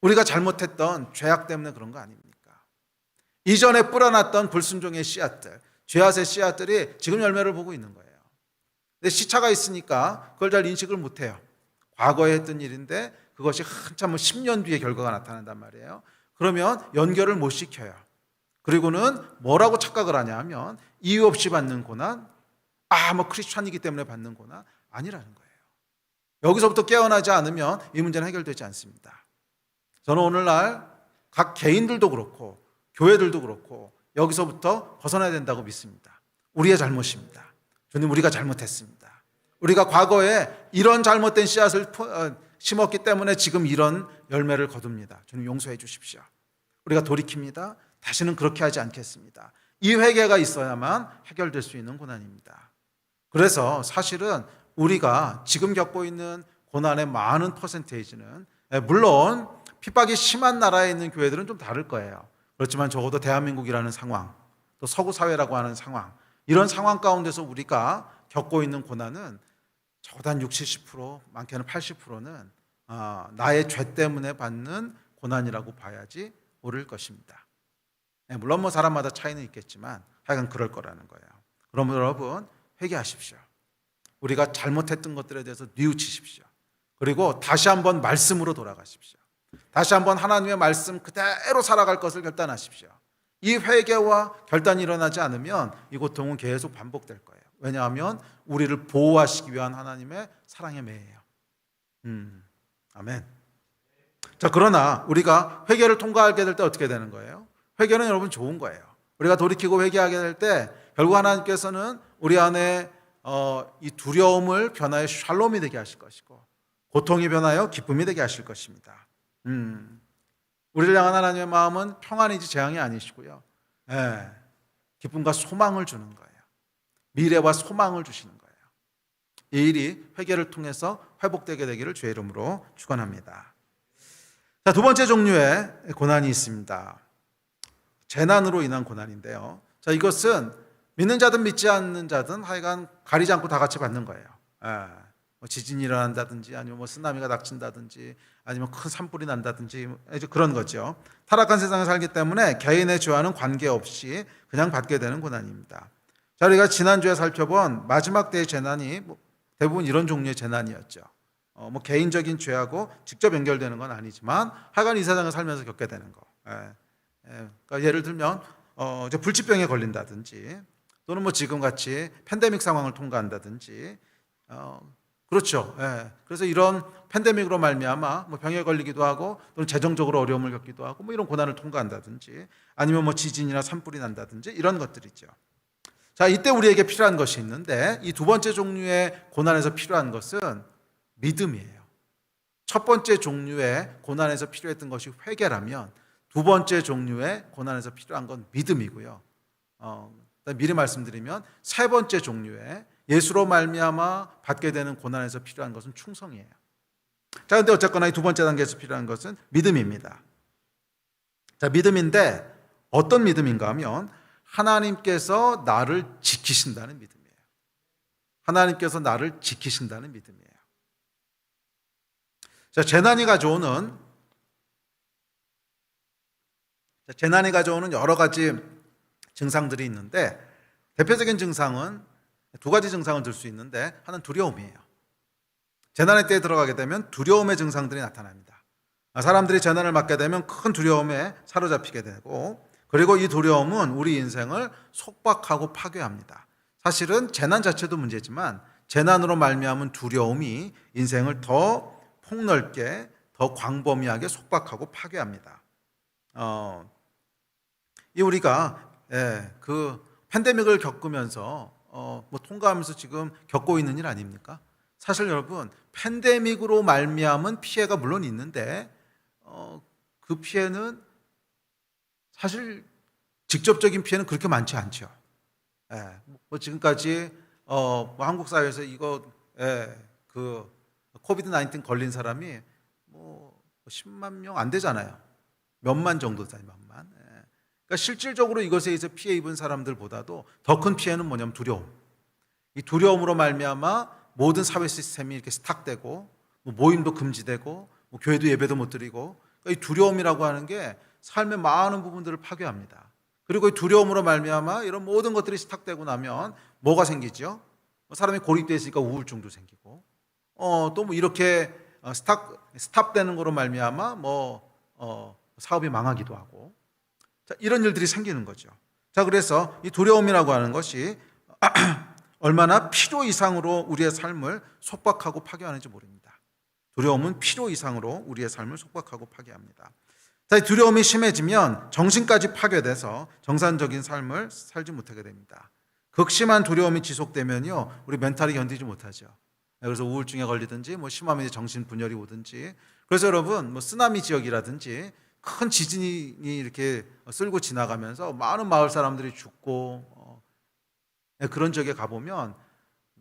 우리가 잘못했던 죄악 때문에 그런 거 아닙니까? 이전에 뿌려놨던 불순종의 씨앗들, 죄악의 씨앗들이 지금 열매를 보고 있는 거예요. 근데 시차가 있으니까 그걸 잘 인식을 못해요. 과거에 했던 일인데 그것이 한참 10년 뒤에 결과가 나타난단 말이에요. 그러면 연결을 못 시켜요. 그리고는 뭐라고 착각을 하냐 하면 이유 없이 받는 고난, 뭐 크리스찬이기 때문에 받는 고난 아니라는 거예요. 여기서부터 깨어나지 않으면 이 문제는 해결되지 않습니다. 저는 오늘날 각 개인들도 그렇고 교회들도 그렇고 여기서부터 벗어나야 된다고 믿습니다. 우리의 잘못입니다. 주님, 우리가 잘못했습니다. 우리가 과거에 이런 잘못된 씨앗을 심었기 때문에 지금 이런 열매를 거둡니다. 주님, 용서해 주십시오. 우리가 돌이킵니다. 다시는 그렇게 하지 않겠습니다. 이 회개가 있어야만 해결될 수 있는 고난입니다. 그래서 사실은 우리가 지금 겪고 있는 고난의 많은 퍼센테이지는, 물론 핍박이 심한 나라에 있는 교회들은 좀 다를 거예요. 그렇지만 적어도 대한민국이라는 상황, 또 서구 사회라고 하는 상황, 이런 상황 가운데서 우리가 겪고 있는 고난은 적어도 한 60, 70%, 많게는 80%는 나의 죄 때문에 받는 고난이라고 봐야지 옳을 것입니다. 물론 사람마다 차이는 있겠지만 하여간 그럴 거라는 거예요. 그러면 여러분, 회개하십시오. 우리가 잘못했던 것들에 대해서 뉘우치십시오. 그리고 다시 한번 말씀으로 돌아가십시오. 다시 한번 하나님의 말씀 그대로 살아갈 것을 결단하십시오. 이 회개와 결단이 일어나지 않으면 이 고통은 계속 반복될 거예요. 왜냐하면 우리를 보호하시기 위한 하나님의 사랑의 매예요. 아멘. 자, 그러나 우리가 회개를 통과하게 될 때 어떻게 되는 거예요? 회개는 여러분 좋은 거예요. 우리가 돌이키고 회개하게 될 때 결국 하나님께서는 우리 안에 이 두려움을 변화해 샬롬이 되게 하실 것이고 고통이 변하여 기쁨이 되게 하실 것입니다. 우리를 향한 하나님의 마음은 평안이지 재앙이 아니시고요. 기쁨과 소망을 주는 거예요. 미래와 소망을 주시는 거예요. 이 일이 회개를 통해서 회복되게 되기를 주의 이름으로 축원합니다. 자, 두 번째 종류의 고난이 있습니다. 재난으로 인한 고난인데요. 자, 이것은 믿는 자든 믿지 않는 자든 하여간 가리지 않고 다 같이 받는 거예요. 뭐 지진이 일어난다든지 아니면 뭐 쓰나미가 닥친다든지 아니면 큰 산불이 난다든지 이제 그런 거죠. 타락한 세상에 살기 때문에 개인의 죄와는 관계없이 그냥 받게 되는 고난입니다. 자, 우리가 지난주에 살펴본 마지막 때의 재난이 대부분 이런 종류의 재난이었죠. 뭐 개인적인 죄하고 직접 연결되는 건 아니지만 하여간 이 세상을 살면서 겪게 되는 거. 그러니까 예를 들면 이제 불치병에 걸린다든지 또는 뭐 지금 같이 팬데믹 상황을 통과한다든지 그렇죠. 그래서 이런 팬데믹으로 말미암아 뭐 병에 걸리기도 하고 또는 재정적으로 어려움을 겪기도 하고 뭐 이런 고난을 통과한다든지 아니면 뭐 지진이나 산불이 난다든지 이런 것들이죠. 자, 이때 우리에게 필요한 것이 있는데 이 두 번째 종류의 고난에서 필요한 것은 믿음이에요. 첫 번째 종류의 고난에서 필요했던 것이 회개라면 두 번째 종류의 고난에서 필요한 건 믿음이고요. 미리 말씀드리면 세 번째 종류의 예수로 말미암아 받게 되는 고난에서 필요한 것은 충성이에요. 자, 근데 어쨌거나 이 두 번째 단계에서 필요한 것은 믿음입니다. 자, 믿음인데 어떤 믿음인가 하면 하나님께서 나를 지키신다는 믿음이에요. 하나님께서 나를 지키신다는 믿음이에요. 자, 재난이 가져오는 여러 가지 증상들이 있는데 대표적인 증상은 두 가지 증상을 들 수 있는데 하나는 두려움이에요. 재난의 때에 들어가게 되면 두려움의 증상들이 나타납니다. 사람들이 재난을 맞게 되면 큰 두려움에 사로잡히게 되고 그리고 이 두려움은 우리 인생을 속박하고 파괴합니다. 사실은 재난 자체도 문제지만 재난으로 말미암은 두려움이 인생을 더 폭넓게 더 광범위하게 속박하고 파괴합니다. 이 우리가 그 팬데믹을 겪으면서 뭐 통과하면서 지금 겪고 있는 일 아닙니까? 사실 여러분 팬데믹으로 말미암은 피해가 물론 있는데 그 피해는 사실 직접적인 피해는 그렇게 많지 않죠. 뭐 지금까지 뭐 한국 사회에서 이거 그 코비드 19 걸린 사람이 뭐 10만 명 안 되잖아요. 몇만 정도 되요, 몇만. 그러니까 실질적으로 이것에 의해서 피해 입은 사람들보다도 더 큰 피해는 뭐냐면 두려움. 이 두려움으로 말미암아 모든 사회 시스템이 이렇게 스탁되고 뭐 모임도 금지되고 뭐 교회도 예배도 못 드리고 그러니까 이 두려움이라고 하는 게 삶의 많은 부분들을 파괴합니다. 그리고 이 두려움으로 말미암아 이런 모든 것들이 스탁되고 나면 뭐가 생기죠? 사람이 고립되어 있으니까 우울증도 생기고 또 뭐 이렇게 스탑되는 거로 말미암아 사업이 망하기도 하고 자, 이런 일들이 생기는 거죠. 자, 그래서 이 두려움이라고 하는 것이 얼마나 필요 이상으로 우리의 삶을 속박하고 파괴하는지 모릅니다. 두려움은 필요 이상으로 우리의 삶을 속박하고 파괴합니다. 자, 이 두려움이 심해지면 정신까지 파괴돼서 정상적인 삶을 살지 못하게 됩니다. 극심한 두려움이 지속되면요, 우리 멘탈이 견디지 못하죠. 그래서 우울증에 걸리든지, 뭐 심하면 정신 분열이 오든지. 그래서 여러분, 뭐 쓰나미 지역이라든지 큰 지진이 이렇게 쓸고 지나가면서 많은 마을 사람들이 죽고 그런 지역에 가보면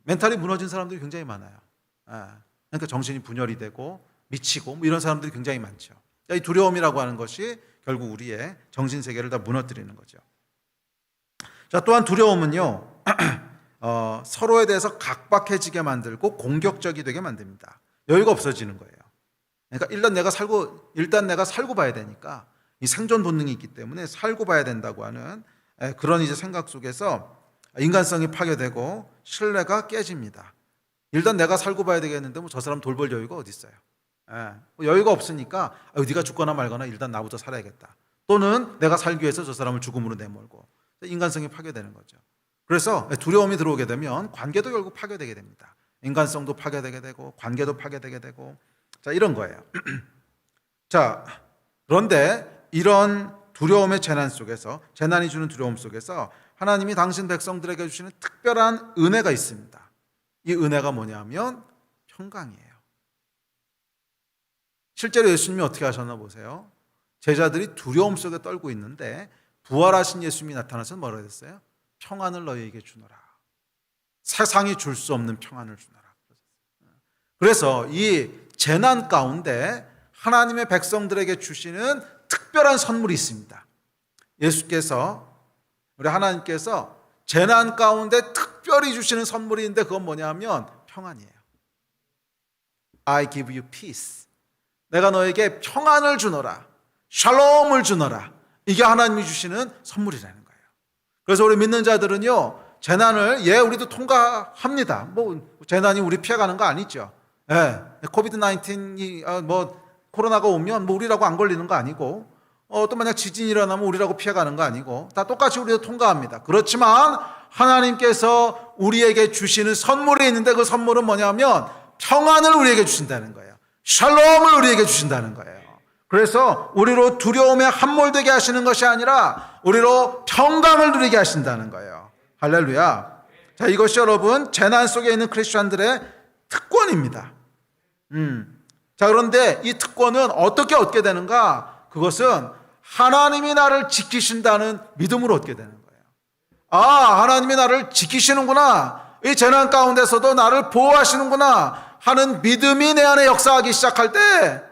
멘탈이 무너진 사람들이 굉장히 많아요. 그러니까 정신이 분열이 되고 미치고 뭐 이런 사람들이 굉장히 많죠. 이 두려움이라고 하는 것이 결국 우리의 정신세계를 다 무너뜨리는 거죠. 자, 또한 두려움은요 서로에 대해서 각박해지게 만들고 공격적이 되게 만듭니다. 여유가 없어지는 거예요. 그러니까 일단 내가 살고 봐야 되니까 이 생존 본능이 있기 때문에 살고 봐야 된다고 하는 그런 이제 생각 속에서 인간성이 파괴되고 신뢰가 깨집니다. 일단 내가 살고 봐야 되겠는데 뭐 저 사람 돌볼 여유가 어디 있어요? 여유가 없으니까 네가 죽거나 말거나 일단 나부터 살아야겠다. 또는 내가 살기 위해서 저 사람을 죽음으로 내몰고 인간성이 파괴되는 거죠. 그래서 두려움이 들어오게 되면 관계도 결국 파괴되게 됩니다. 인간성도 파괴되게 되고 관계도 파괴되게 되고 자, 이런 거예요. 자, 그런데 이런 두려움의 재난 속에서 재난이 주는 두려움 속에서 하나님이 당신 백성들에게 주시는 특별한 은혜가 있습니다. 이 은혜가 뭐냐면 평강이에요. 실제로 예수님이 어떻게 하셨나 보세요. 제자들이 두려움 속에 떨고 있는데 부활하신 예수님이 나타나서 뭐라고 했어요? 평안을 너희에게 주노라. 세상이 줄 수 없는 평안을 주노라. 그래서 이 재난 가운데 하나님의 백성들에게 주시는 특별한 선물이 있습니다. 예수께서, 우리 하나님께서 재난 가운데 특별히 주시는 선물이 있는데 그건 뭐냐면 평안이에요. I give you peace. 내가 너에게 평안을 주노라. 샬롬을 주노라. 이게 하나님이 주시는 선물이라는 거예요. 그래서 우리 믿는 자들은요, 재난을 우리도 통과합니다. 재난이 우리 피해가는 거 아니죠. 코비드 19이 코로나가 오면 우리라고 안 걸리는 거 아니고, 또 만약 지진이 일어나면 우리라고 피해가는 거 아니고, 다 똑같이 우리도 통과합니다. 그렇지만 하나님께서 우리에게 주시는 선물이 있는데 그 선물은 뭐냐면 평안을 우리에게 주신다는 거예요. 샬롬을 우리에게 주신다는 거예요. 그래서 우리로 두려움에 함몰되게 하시는 것이 아니라 우리로 평강을 누리게 하신다는 거예요. 할렐루야. 자, 이것이 여러분 재난 속에 있는 크리스천들의 특권입니다. 자, 그런데 이 특권은 어떻게 얻게 되는가? 그것은 하나님이 나를 지키신다는 믿음으로 얻게 되는 거예요. 하나님이 나를 지키시는구나. 이 재난 가운데서도 나를 보호하시는구나 하는 믿음이 내 안에 역사하기 시작할 때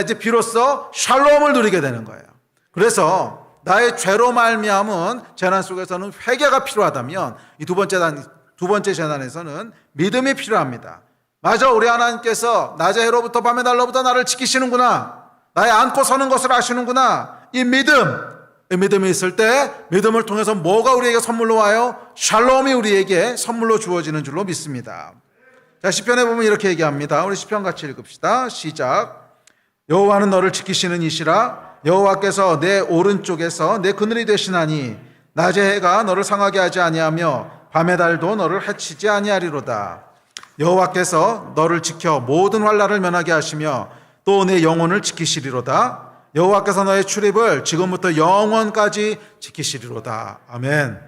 이제 비로소 샬롬을 누리게 되는 거예요. 그래서 나의 죄로 말미암은 재난 속에서는 회개가 필요하다면 이 두 번째 재난에서는 믿음이 필요합니다. 맞아, 우리 하나님께서 낮의 해로부터 밤의 달로부터 나를 지키시는구나. 나의 안고 서는 것을 아시는구나. 이 믿음이 있을 때 믿음을 통해서 뭐가 우리에게 선물로 와요? 샬롬이 우리에게 선물로 주어지는 줄로 믿습니다. 자, 시편에 보면 이렇게 얘기합니다. 우리 시편 같이 읽읍시다. 시작. 여호와는 너를 지키시는 이시라. 여호와께서 내 오른쪽에서 내 그늘이 되시나니 낮의 해가 너를 상하게 하지 아니하며 밤의 달도 너를 해치지 아니하리로다. 여호와께서 너를 지켜 모든 환난을 면하게 하시며 또 내 영혼을 지키시리로다. 여호와께서 너의 출입을 지금부터 영원까지 지키시리로다. 아멘.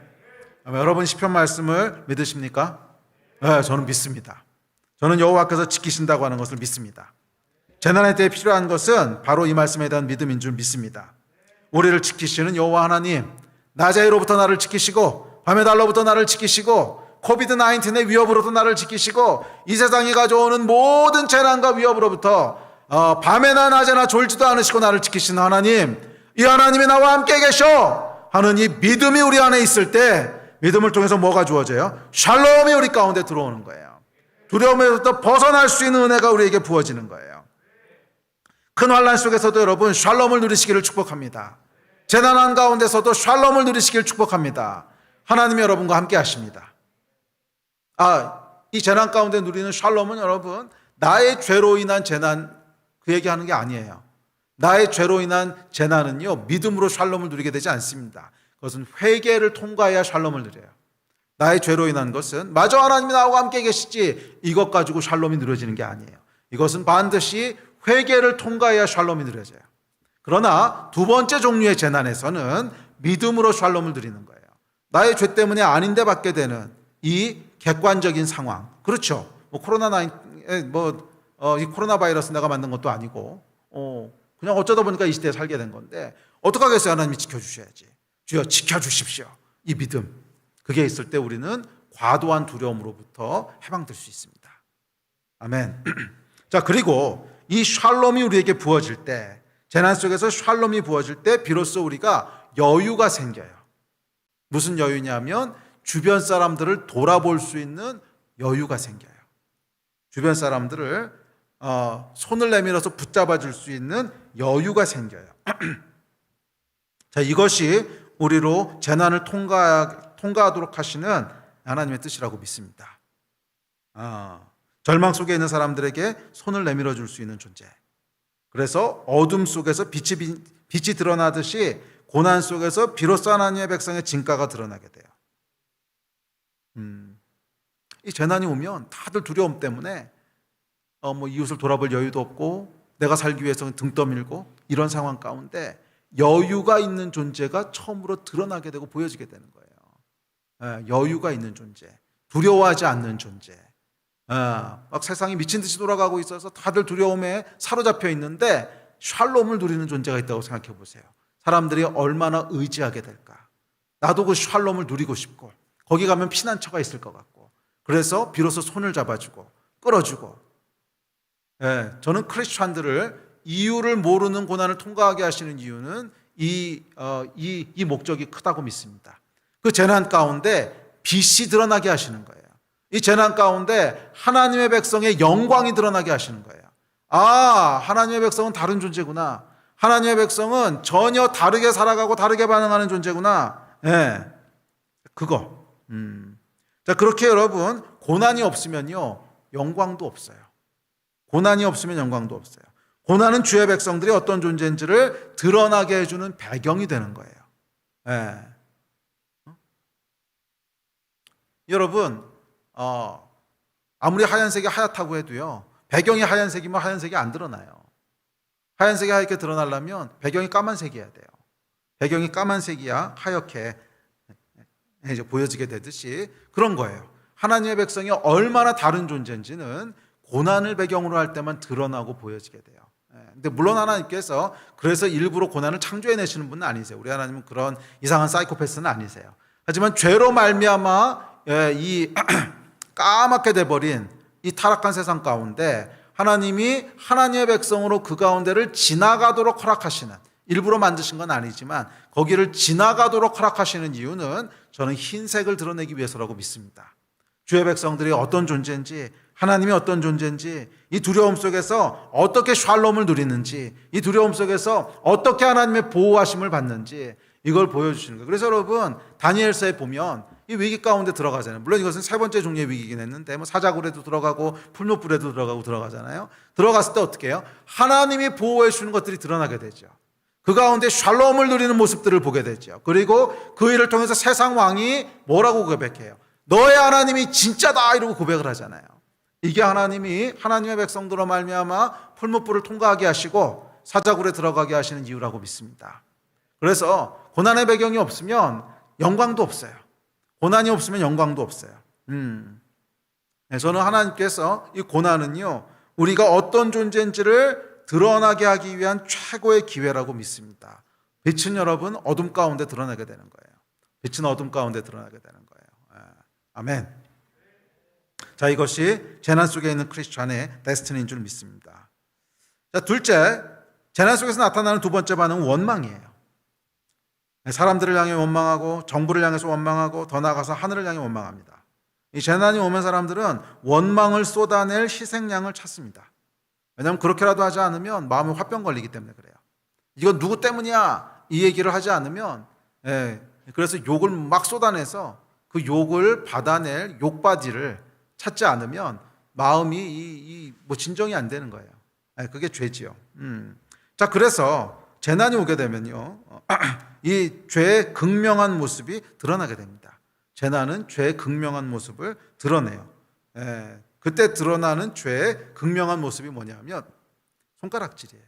여러분 시편 말씀을 믿으십니까? 네, 저는 믿습니다. 저는 여호와께서 지키신다고 하는 것을 믿습니다. 재난에 대해 필요한 것은 바로 이 말씀에 대한 믿음인 줄 믿습니다. 우리를 지키시는 여호와 하나님, 낮의 해로부터 나를 지키시고 밤의 달로부터 나를 지키시고 코비드 19의 위협으로부터 나를 지키시고 이 세상이 가져오는 모든 재난과 위협으로부터 밤에나 낮에나 졸지도 않으시고 나를 지키시는 하나님, 이 하나님이 나와 함께 계셔 하는 이 믿음이 우리 안에 있을 때 믿음을 통해서 뭐가 주어져요? 샬롬이 우리 가운데 들어오는 거예요. 두려움에서부터 벗어날 수 있는 은혜가 우리에게 부어지는 거예요. 큰 환난 속에서도 여러분 샬롬을 누리시기를 축복합니다. 재난한 가운데서도 샬롬을 누리시기를 축복합니다. 하나님이 여러분과 함께 하십니다. 이 재난 가운데 누리는 샬롬은 여러분 나의 죄로 인한 재난 그 얘기하는 게 아니에요. 나의 죄로 인한 재난은요 믿음으로 샬롬을 누리게 되지 않습니다. 그것은 회개를 통과해야 샬롬을 누려요. 나의 죄로 인한 것은 마저 하나님이 나와 함께 계시지 이것 가지고 샬롬이 누려지는 게 아니에요. 이것은 반드시 회개를 통과해야 샬롬이 누려져요. 그러나 두 번째 종류의 재난에서는 믿음으로 샬롬을 누리는 거예요. 나의 죄 때문에 아닌데 받게 되는 이 객관적인 상황. 그렇죠. 이 코로나 바이러스 내가 만든 것도 아니고, 그냥 어쩌다 보니까 이 시대에 살게 된 건데, 어떡하겠어요? 하나님이 지켜주셔야지. 주여 지켜주십시오. 이 믿음. 그게 있을 때 우리는 과도한 두려움으로부터 해방될 수 있습니다. 아멘. 자, 그리고 이 샬롬이 우리에게 부어질 때, 재난 속에서 샬롬이 부어질 때 비로소 우리가 여유가 생겨요. 무슨 여유냐면 주변 사람들을 돌아볼 수 있는 여유가 생겨요. 주변 사람들을 손을 내밀어서 붙잡아 줄 수 있는 여유가 생겨요. 자, 이것이 우리로 재난을 통과하도록 하시는 하나님의 뜻이라고 믿습니다. 절망 속에 있는 사람들에게 손을 내밀어 줄 수 있는 존재. 그래서 어둠 속에서 빛이 드러나듯이 고난 속에서 비로소 하나님의 백성의 진가가 드러나게 돼요. 이 재난이 오면 다들 두려움 때문에 이웃을 돌아볼 여유도 없고 내가 살기 위해서는 등 떠밀고 이런 상황 가운데 여유가 있는 존재가 처음으로 드러나게 되고 보여지게 되는 거예요. 여유가 있는 존재, 두려워하지 않는 존재. 막 세상이 미친 듯이 돌아가고 있어서 다들 두려움에 사로잡혀 있는데 샬롬을 누리는 존재가 있다고 생각해 보세요. 사람들이 얼마나 의지하게 될까. 나도 그 샬롬을 누리고 싶고 거기 가면 피난처가 있을 것 같고 그래서 비로소 손을 잡아주고 끌어주고 저는 크리스찬들을 이유를 모르는 고난을 통과하게 하시는 이유는 이 목적이 크다고 믿습니다. 그 재난 가운데 빛이 드러나게 하시는 거예요. 이 재난 가운데 하나님의 백성의 영광이 드러나게 하시는 거예요. 하나님의 백성은 다른 존재구나. 하나님의 백성은 전혀 다르게 살아가고 다르게 반응하는 존재구나. 그거. 자, 그렇게 여러분, 고난이 없으면요, 영광도 없어요. 고난이 없으면 영광도 없어요. 고난은 주의 백성들이 어떤 존재인지를 드러나게 해주는 배경이 되는 거예요. 여러분, 아무리 하얀색이 하얗다고 해도요, 배경이 하얀색이면 하얀색이 안 드러나요. 하얀색이 하얗게 드러나려면 배경이 까만색이어야 돼요. 배경이 까만색이야 하얗게 이제 보여지게 되듯이 그런 거예요. 하나님의 백성이 얼마나 다른 존재인지는 고난을 배경으로 할 때만 드러나고 보여지게 돼요. 근데 물론 하나님께서 그래서 일부러 고난을 창조해내시는 분은 아니세요. 우리 하나님은 그런 이상한 사이코패스는 아니세요. 하지만 죄로 말미암아 이 까맣게 돼버린 이 타락한 세상 가운데 하나님이 하나님의 백성으로 그 가운데를 지나가도록 허락하시는, 일부러 만드신 건 아니지만 거기를 지나가도록 허락하시는 이유는 저는 흰색을 드러내기 위해서라고 믿습니다. 주의 백성들이 어떤 존재인지, 하나님이 어떤 존재인지, 이 두려움 속에서 어떻게 샬롬을 누리는지, 이 두려움 속에서 어떻게 하나님의 보호하심을 받는지 이걸 보여주시는 거예요. 그래서 여러분, 다니엘서에 보면 이 위기 가운데 들어가잖아요. 물론 이것은 세 번째 종류의 위기이긴 했는데 사자굴에도 들어가고 풀무불에도 들어가잖아요. 들어갔을 때 어떻게 해요? 하나님이 보호해 주는 것들이 드러나게 되죠. 그 가운데 샬롬을 누리는 모습들을 보게 되죠. 그리고 그 일을 통해서 세상 왕이 뭐라고 고백해요? 너의 하나님이 진짜다 이러고 고백을 하잖아요. 이게 하나님이 하나님의 백성들로 말미암아 풀무불을 통과하게 하시고 사자굴에 들어가게 하시는 이유라고 믿습니다. 그래서 고난의 배경이 없으면 영광도 없어요. 고난이 없으면 영광도 없어요. 저는 하나님께서 이 고난은요, 우리가 어떤 존재인지를 드러나게 하기 위한 최고의 기회라고 믿습니다. 빛은 여러분 어둠 가운데 드러나게 되는 거예요. 빛은 어둠 가운데 드러나게 되는 거예요. 아멘. 자, 이것이 재난 속에 있는 크리스찬의 데스티니인 줄 믿습니다. 자, 둘째, 재난 속에서 나타나는 두 번째 반응은 원망이에요. 사람들을 향해 원망하고 정부를 향해서 원망하고 더 나아가서 하늘을 향해 원망합니다. 이 재난이 오면 사람들은 원망을 쏟아낼 희생양을 찾습니다. 왜냐하면 그렇게라도 하지 않으면 마음에 화병 걸리기 때문에 그래요. 이건 누구 때문이야? 이 얘기를 하지 않으면 그래서 욕을 막 쏟아내서 그 욕을 받아낼 욕받이를 찾지 않으면 마음이 진정이 안 되는 거예요. 그게 죄지요. 자, 그래서 재난이 오게 되면요, 이 죄의 극명한 모습이 드러나게 됩니다. 재난은 죄의 극명한 모습을 드러내요. 그때 드러나는 죄의 극명한 모습이 뭐냐면 손가락질이에요.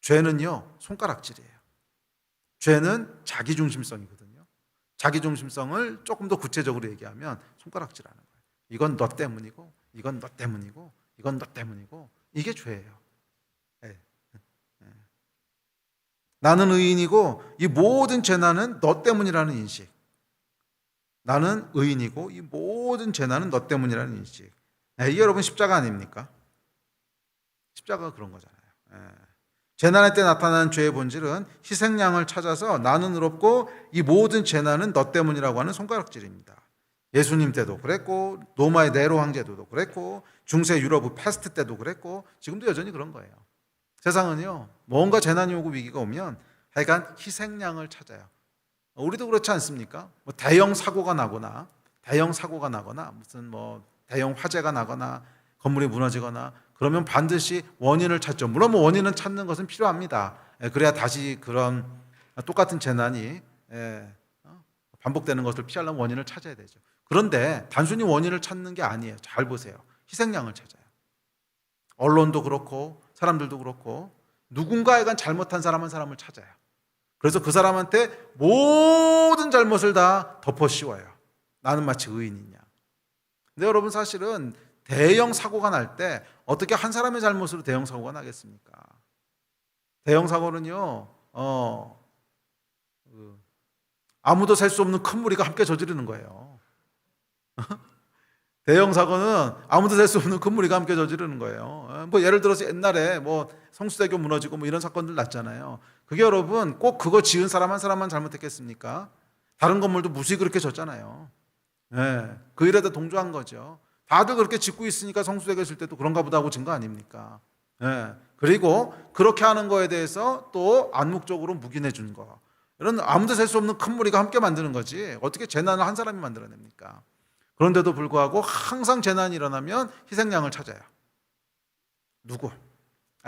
죄는요, 손가락질이에요. 죄는 자기중심성이거든요. 자기중심성을 조금 더 구체적으로 얘기하면 손가락질하는 거예요. 이건 너 때문이고, 이건 너 때문이고, 이건 너 때문이고, 이게 죄예요. 나는 의인이고 이 모든 재난은 너 때문이라는 인식. 나는 의인이고 이 모든 재난은 너 때문이라는 인식. 이게 여러분 십자가 아닙니까? 십자가가 그런 거잖아요. 재난의 때 나타나는 죄의 본질은 희생양을 찾아서 나는 의롭고 이 모든 재난은 너 때문이라고 하는 손가락질입니다. 예수님 때도 그랬고 로마의 네로 황제도 그랬고 중세 유럽의 패스트 때도 그랬고 지금도 여전히 그런 거예요. 세상은요, 뭔가 재난이 오고 위기가 오면 하여간 희생양을 찾아요. 우리도 그렇지 않습니까? 대형 사고가 나거나 무슨 대형 화재가 나거나 건물이 무너지거나 그러면 반드시 원인을 찾죠. 물론 원인은 찾는 것은 필요합니다. 그래야 다시 그런 똑같은 재난이 반복되는 것을 피하려면 원인을 찾아야 되죠. 그런데 단순히 원인을 찾는 게 아니에요. 잘 보세요. 희생양을 찾아요. 언론도 그렇고 사람들도 그렇고 누군가에간 잘못한 사람은 사람을 찾아요. 그래서 그 사람한테 모든 잘못을 다 덮어 씌워요. 나는 마치 의인이냐. 근데 여러분 사실은 대형 사고가 날 때 어떻게 한 사람의 잘못으로 대형 사고가 나겠습니까? 대형 사고는요, 아무도 셀 수 없는 큰 무리가 함께 저지르는 거예요. 대형 사고는 아무도 셀 수 없는 큰 무리가 함께 저지르는 거예요. 뭐 예를 들어서 옛날에 뭐 성수대교 무너지고 뭐 이런 사건들 났잖아요. 그게 여러분 꼭 그거 지은 사람 한 사람만 잘못했겠습니까? 다른 건물도 무수히 그렇게 졌잖아요. 네, 그 일에다 동조한 거죠. 다들 그렇게 짓고 있으니까 성수대교 있을 때도 그런가 보다 하고 진 거 아닙니까? 네, 그리고 그렇게 하는 거에 대해서 또 암묵적으로 묵인해 준 거. 이런 아무도 셀 수 없는 큰 무리가 함께 만드는 거지 어떻게 재난을 한 사람이 만들어냅니까? 그런데도 불구하고 항상 재난이 일어나면 희생양을 찾아요. 누구?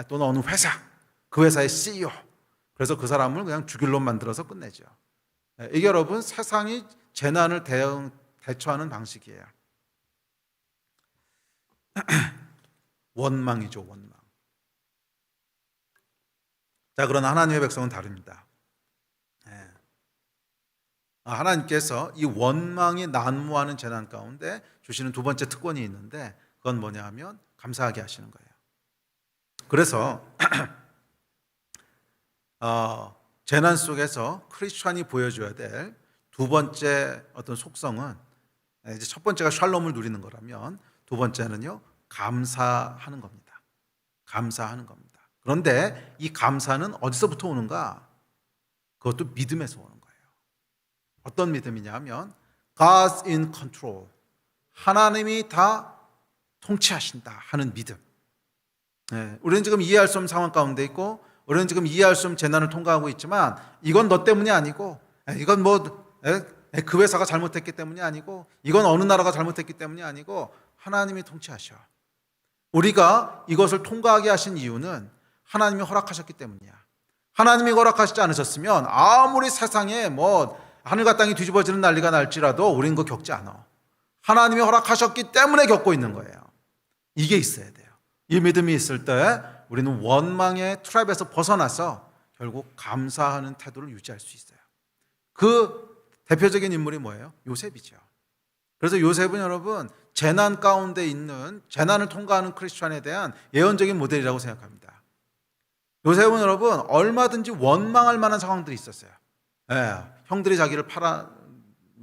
또는 어느 회사, 그 회사의 CEO. 그래서 그 사람을 그냥 죽일 놈 만들어서 끝내죠. 이게 여러분 세상이 재난을 대처하는 방식이에요. 원망이죠, 원망. 자, 그러나 하나님의 백성은 다릅니다. 하나님께서 이 원망이 난무하는 재난 가운데 주시는 두 번째 특권이 있는데 그건 뭐냐 하면 감사하게 하시는 거예요. 그래서 재난 속에서 크리스찬이 보여줘야 될 두 번째 어떤 속성은 이제 첫 번째가 샬롬을 누리는 거라면 두 번째는요 감사하는 겁니다. 감사하는 겁니다. 그런데 이 감사는 어디서부터 오는가? 그것도 믿음에서 오는 거예요. 어떤 믿음이냐 하면 God's in control. 하나님이 다 통치하신다 하는 믿음. 우리는 지금 이해할 수 없는 상황 가운데 있고 우리는 지금 이해할 수 없는 재난을 통과하고 있지만 이건 너 때문이 아니고 이건 뭐 그 회사가 잘못했기 때문이 아니고 이건 어느 나라가 잘못했기 때문이 아니고 하나님이 통치하셔. 우리가 이것을 통과하게 하신 이유는 하나님이 허락하셨기 때문이야. 하나님이 허락하시지 않으셨으면 아무리 세상에 뭐 하늘과 땅이 뒤집어지는 난리가 날지라도 우린 그거 겪지 않아. 하나님이 허락하셨기 때문에 겪고 있는 거예요. 이게 있어야 돼요. 이 믿음이 있을 때 우리는 원망의 트랩에서 벗어나서 결국 감사하는 태도를 유지할 수 있어요. 그 대표적인 인물이 뭐예요? 요셉이죠. 그래서 요셉은 여러분 재난 가운데 있는 재난을 통과하는 크리스찬에 대한 예언적인 모델이라고 생각합니다. 요셉은 여러분 얼마든지 원망할 만한 상황들이 있었어요. 형들이 자기를 팔아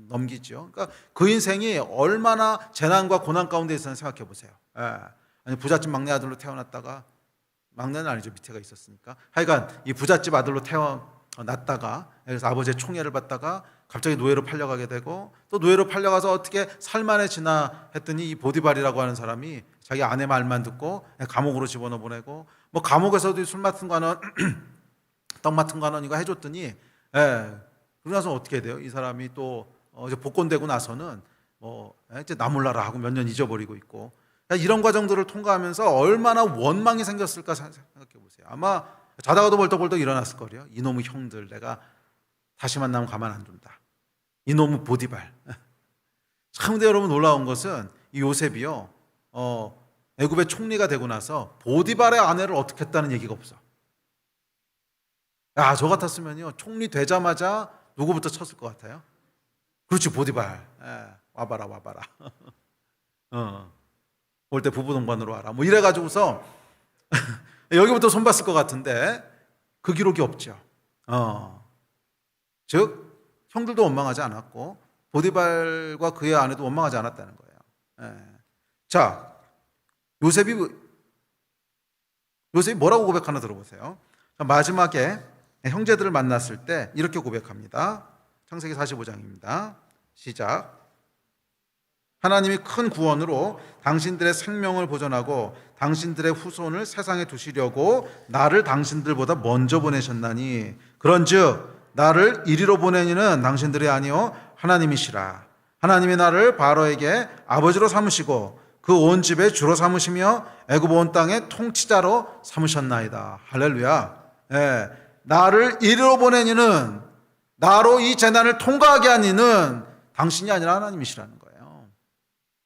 넘기죠. 그러니까 그 인생이 얼마나 재난과 고난 가운데 있었는지 생각해 보세요. 아니 부잣집 막내 아들로 태어났다가 막내는 아니죠. 밑에가 있었으니까. 하여간 이 부잣집 아들로 태어났다가 그래서 아버지의 총애를 받다가 갑자기 노예로 팔려가게 되고 또 노예로 팔려가서 어떻게 살만해지나 했더니 이 보디발이라고 하는 사람이 자기 아내 말만 듣고 감옥으로 집어넣어 보내고 뭐 감옥에서도 술 맡은 관원 떡 맡은 관원 이거 해줬더니 그러고 나서 어떻게 돼요? 이 사람이 또 이제 복권되고 나서는 뭐 이제 나몰라라 하고 몇 년 잊어버리고 있고 이런 과정들을 통과하면서 얼마나 원망이 생겼을까 생각해 보세요. 아마 자다가도 벌떡벌떡 일어났을 거예요. 이놈의 형들 내가 다시 만나면 가만 안 둔다. 이놈의 보디발. 참 근데 여러분 놀라운 것은 이 요셉이요 애굽의 총리가 되고 나서 보디발의 아내를 어떻게 했다는 얘기가 없어. 저 같았으면요 총리 되자마자 누구부터 쳤을 것 같아요? 그렇지 보디발. 와봐라 올 때 부부 동반으로 와라 뭐 이래가지고서 여기부터 손봤을 것 같은데 그 기록이 없죠. 즉 형들도 원망하지 않았고 보디발과 그의 아내도 원망하지 않았다는 거예요. 자 요셉이 뭐라고 고백하나 들어보세요. 마지막에 형제들을 만났을 때 이렇게 고백합니다. 창세기 45장입니다. 시작. 하나님이 큰 구원으로 당신들의 생명을 보존하고 당신들의 후손을 세상에 두시려고 나를 당신들보다 먼저 보내셨나니 그런즉 나를 이리로 보내니는 당신들이 아니요 하나님이시라. 하나님이 나를 바로에게 아버지로 삼으시고 그 온 집에 주로 삼으시며 애굽 온 땅의 통치자로 삼으셨나이다. 할렐루야. 나를 이리로 보내니는 나로 이 재난을 통과하게 하니는 당신이 아니라 하나님이시라는 거예요.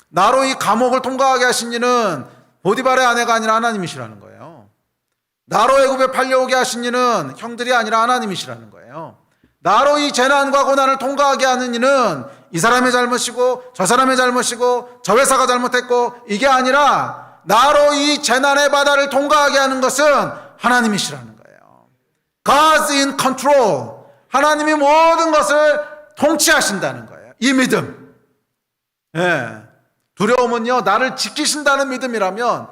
나로 이 감옥을 통과하게 하신 이는 보디발의 아내가 아니라 하나님이시라는 거예요. 나로 애굽에 팔려오게 하신 이는 형들이 아니라 하나님이시라는 거예요. 나로 이 재난과 고난을 통과하게 하는 이는 이 사람의 잘못이고 저 사람의 잘못이고 저 회사가 잘못했고 이게 아니라 나로 이 재난의 바다를 통과하게 하는 것은 하나님이시라는 거예요. God's in control. 하나님이 모든 것을 통치하신다는 거예요. 이 믿음. 두려움은요, 나를 지키신다는 믿음이라면,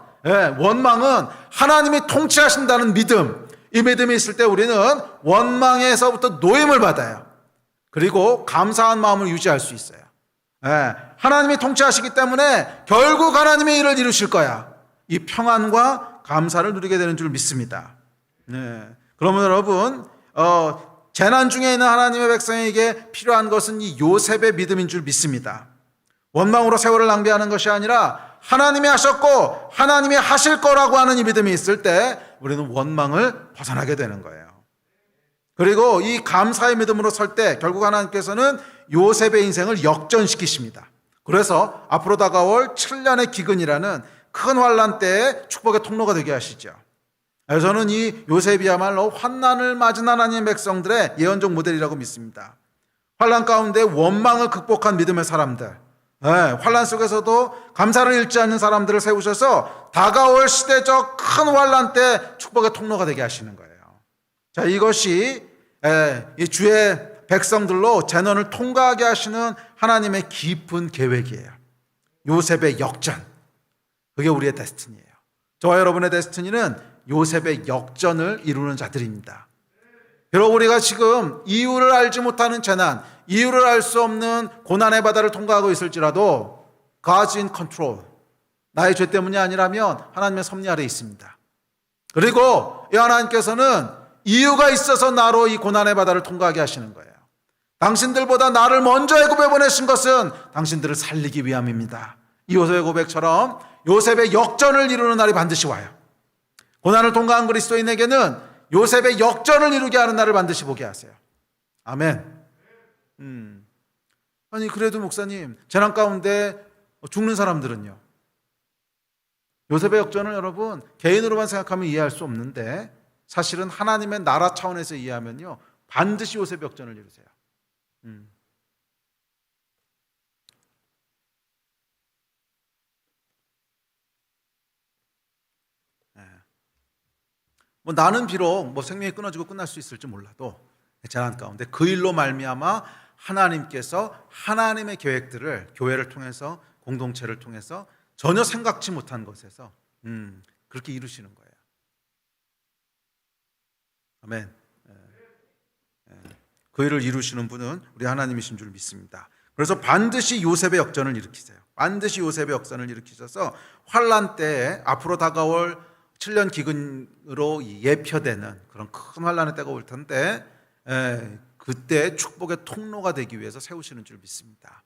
원망은 하나님이 통치하신다는 믿음. 이 믿음이 있을 때 우리는 원망에서부터 노임을 받아요. 그리고 감사한 마음을 유지할 수 있어요. 하나님이 통치하시기 때문에 결국 하나님의 일을 이루실 거야. 이 평안과 감사를 누리게 되는 줄 믿습니다. 그러면 여러분, 재난 중에 있는 하나님의 백성에게 필요한 것은 이 요셉의 믿음인 줄 믿습니다. 원망으로 세월을 낭비하는 것이 아니라 하나님이 하셨고 하나님이 하실 거라고 하는 이 믿음이 있을 때 우리는 원망을 벗어나게 되는 거예요. 그리고 이 감사의 믿음으로 설 때 결국 하나님께서는 요셉의 인생을 역전시키십니다. 그래서 앞으로 다가올 7년의 기근이라는 큰 환난 때에 축복의 통로가 되게 하시죠. 그래서 저는 이 요셉이야말로 환난을 맞은 하나님의 백성들의 예언적 모델이라고 믿습니다. 환난 가운데 원망을 극복한 믿음의 사람들, 환난 속에서도 감사를 잃지 않는 사람들을 세우셔서 다가올 시대적 큰 환난 때 축복의 통로가 되게 하시는 거예요. 자, 이것이 이 주의 백성들로 재난을 통과하게 하시는 하나님의 깊은 계획이에요. 요셉의 역전, 그게 우리의 데스티니예요. 저와 여러분의 데스티니는 요셉의 역전을 이루는 자들입니다. 여러분, 우리가 지금 이유를 알지 못하는 재난, 이유를 알 수 없는 고난의 바다를 통과하고 있을지라도 God's in control, 나의 죄 때문이 아니라면 하나님의 섭리 아래에 있습니다. 그리고 이 하나님께서는 이유가 있어서 나로 이 고난의 바다를 통과하게 하시는 거예요. 당신들보다 나를 먼저 애굽에 보내신 것은 당신들을 살리기 위함입니다. 이 요셉의 고백처럼 요셉의 역전을 이루는 날이 반드시 와요. 고난을 통과한 그리스도인에게는 요셉의 역전을 이루게 하는 날을 반드시 보게 하세요. 아멘. 아니, 그래도 목사님, 재난 가운데 죽는 사람들은요? 요셉의 역전을 여러분 개인으로만 생각하면 이해할 수 없는데 사실은 하나님의 나라 차원에서 이해하면요 반드시 요셉의 역전을 이루세요. 나는 비록 생명이 끊어지고 끝날 수 있을지 몰라도 재난 가운데 그 일로 말미암아 하나님께서 하나님의 계획들을 교회를 통해서 공동체를 통해서 전혀 생각지 못한 것에서 그렇게 이루시는 거예요. 아멘. 그 일을 이루시는 분은 우리 하나님이신 줄 믿습니다. 그래서 반드시 요셉의 역전을 일으키세요. 반드시 요셉의 역전을 일으키셔서 환난 때에 앞으로 다가올 7년 기근으로 예표되는 그런 큰 환난의 때가 올 텐데 그때 축복의 통로가 되기 위해서 세우시는 줄 믿습니다.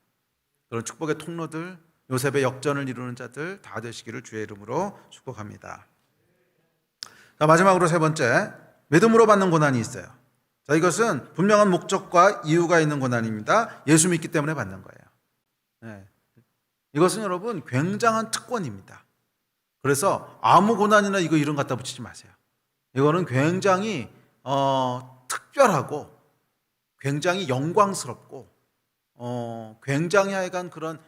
그런 축복의 통로들, 요셉의 역전을 이루는 자들 다 되시기를 주의 이름으로 축복합니다. 자, 마지막으로 세 번째, 믿음으로 받는 고난이 있어요. 자, 이것은 분명한 목적과 이유가 있는 고난입니다. 예수 믿기 때문에 받는 거예요. 이것은 여러분 굉장한 특권입니다. 그래서 아무 고난이나 이거 이름 갖다 붙이지 마세요. 이거는 굉장히 특별하고 굉장히 영광스럽고 굉장히 하여간 그런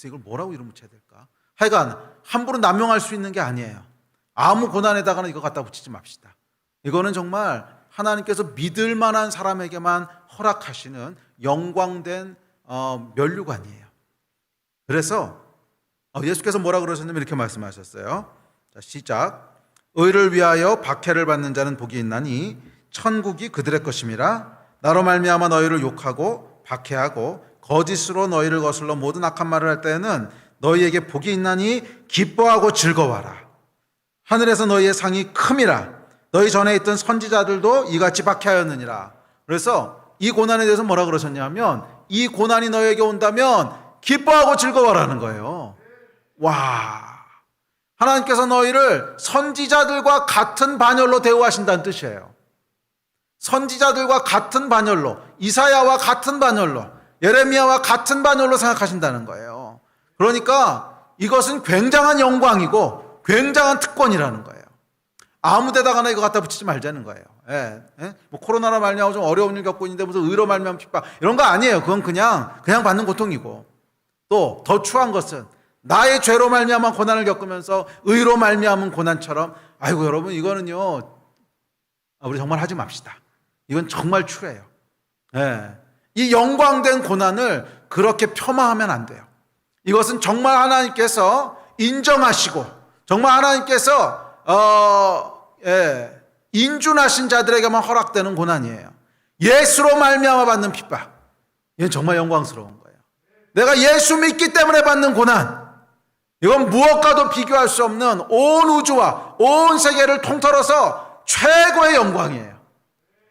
이걸 뭐라고 이름 붙여야 될까? 하여간 함부로 남용할 수 있는 게 아니에요. 아무 고난에다가는 이거 갖다 붙이지 맙시다. 이거는 정말 하나님께서 믿을 만한 사람에게만 허락하시는 영광된 면류관이에요. 그래서 예수께서 뭐라 그러셨냐면 이렇게 말씀하셨어요. 자, 시작. 의를 위하여 박해를 받는 자는 복이 있나니 천국이 그들의 것임이라. 나로 말미암아 너희를 욕하고 박해하고 거짓으로 너희를 거슬러 모든 악한 말을 할 때에는 너희에게 복이 있나니 기뻐하고 즐거워하라. 하늘에서 너희의 상이 큼이라. 너희 전에 있던 선지자들도 이같이 박해하였느니라. 그래서 이 고난에 대해서 뭐라 그러셨냐면 이 고난이 너희에게 온다면 기뻐하고 즐거워하라는 거예요. 와, 하나님께서 너희를 선지자들과 같은 반열로 대우하신다는 뜻이에요. 선지자들과 같은 반열로, 이사야와 같은 반열로, 예레미야와 같은 반열로 생각하신다는 거예요. 그러니까 이것은 굉장한 영광이고 굉장한 특권이라는 거예요. 아무 데다가나 이거 갖다 붙이지 말자는 거예요. 뭐 코로나로 말미암아 좀 어려운 일 겪고 있는데 무슨 의로 말미암아 핍박 이런 거 아니에요. 그건 그냥 받는 고통이고, 또 더 추한 것은 나의 죄로 말미암아 고난을 겪으면서 의로 말미암은 고난처럼, 아이고 여러분 이거는요, 우리 정말 하지 맙시다. 이건 정말 추해요. 이 영광된 고난을 그렇게 폄하하면 안 돼요. 이것은 정말 하나님께서 인정하시고 정말 하나님께서 인준하신 자들에게만 허락되는 고난이에요. 예수로 말미암아 받는 핍박, 이건 정말 영광스러운 거예요. 내가 예수 믿기 때문에 받는 고난, 이건 무엇과도 비교할 수 없는 온 우주와 온 세계를 통틀어서 최고의 영광이에요.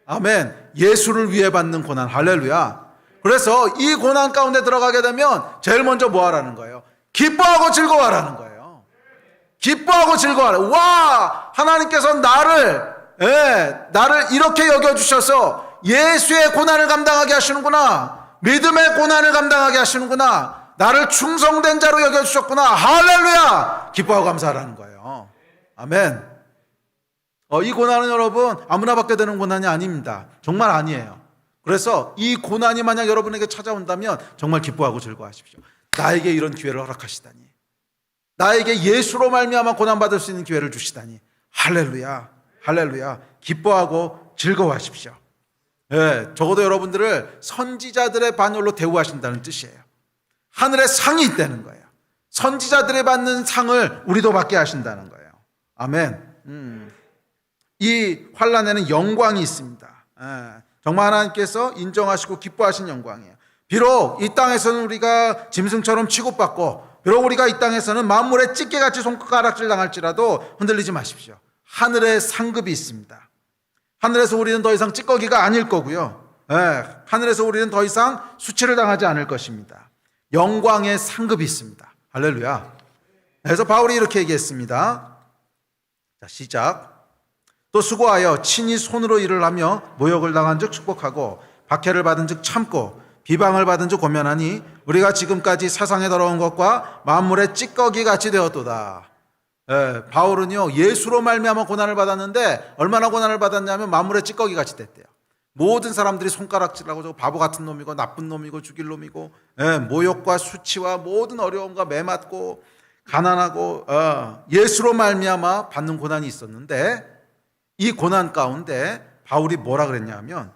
아멘. 예수를 위해 받는 고난, 할렐루야. 그래서 이 고난 가운데 들어가게 되면 제일 먼저 뭐 하라는 거예요? 기뻐하고 즐거워하라는 거예요. 기뻐하고 즐거워하라. 와, 하나님께서 나를 이렇게 여겨주셔서 예수의 고난을 감당하게 하시는구나, 믿음의 고난을 감당하게 하시는구나, 나를 충성된 자로 여겨주셨구나, 할렐루야. 기뻐하고 감사하라는 거예요. 아멘. 이 고난은 여러분 아무나 받게 되는 고난이 아닙니다. 정말 아니에요. 그래서 이 고난이 만약 여러분에게 찾아온다면 정말 기뻐하고 즐거워하십시오. 나에게 이런 기회를 허락하시다니, 나에게 예수로 말미암아 고난받을 수 있는 기회를 주시다니, 할렐루야, 할렐루야. 기뻐하고 즐거워하십시오. 적어도 여러분들을 선지자들의 반열로 대우하신다는 뜻이에요. 하늘에 상이 있다는 거예요. 선지자들이 받는 상을 우리도 받게 하신다는 거예요. 아멘. 이 환난에는 영광이 있습니다. 정말 하나님께서 인정하시고 기뻐하신 영광이에요. 비록 이 땅에서는 우리가 짐승처럼 취급받고, 비록 우리가 이 땅에서는 만물의 찢개같이 손가락질 당할지라도 흔들리지 마십시오. 하늘의 상급이 있습니다. 하늘에서 우리는 더 이상 찌꺼기가 아닐 거고요. 하늘에서 우리는 더 이상 수치를 당하지 않을 것입니다. 영광의 상급이 있습니다. 할렐루야. 그래서 바울이 이렇게 얘기했습니다. 자, 시작. 또 수고하여 친히 손으로 일을 하며 모욕을 당한 즉 축복하고, 박해를 받은 즉 참고, 비방을 받은 즉 고면하니 우리가 지금까지 세상에 더러운 것과 만물의 찌꺼기 같이 되었도다. 바울은요, 예수로 말미암아 고난을 받았는데 얼마나 고난을 받았냐면 만물의 찌꺼기 같이 됐대요. 모든 사람들이 손가락질하고 저거 바보 같은 놈이고 나쁜 놈이고 죽일 놈이고, 모욕과 수치와 모든 어려움과 매맞고 가난하고, 예수로 말미암아 받는 고난이 있었는데, 이 고난 가운데 바울이 뭐라 그랬냐면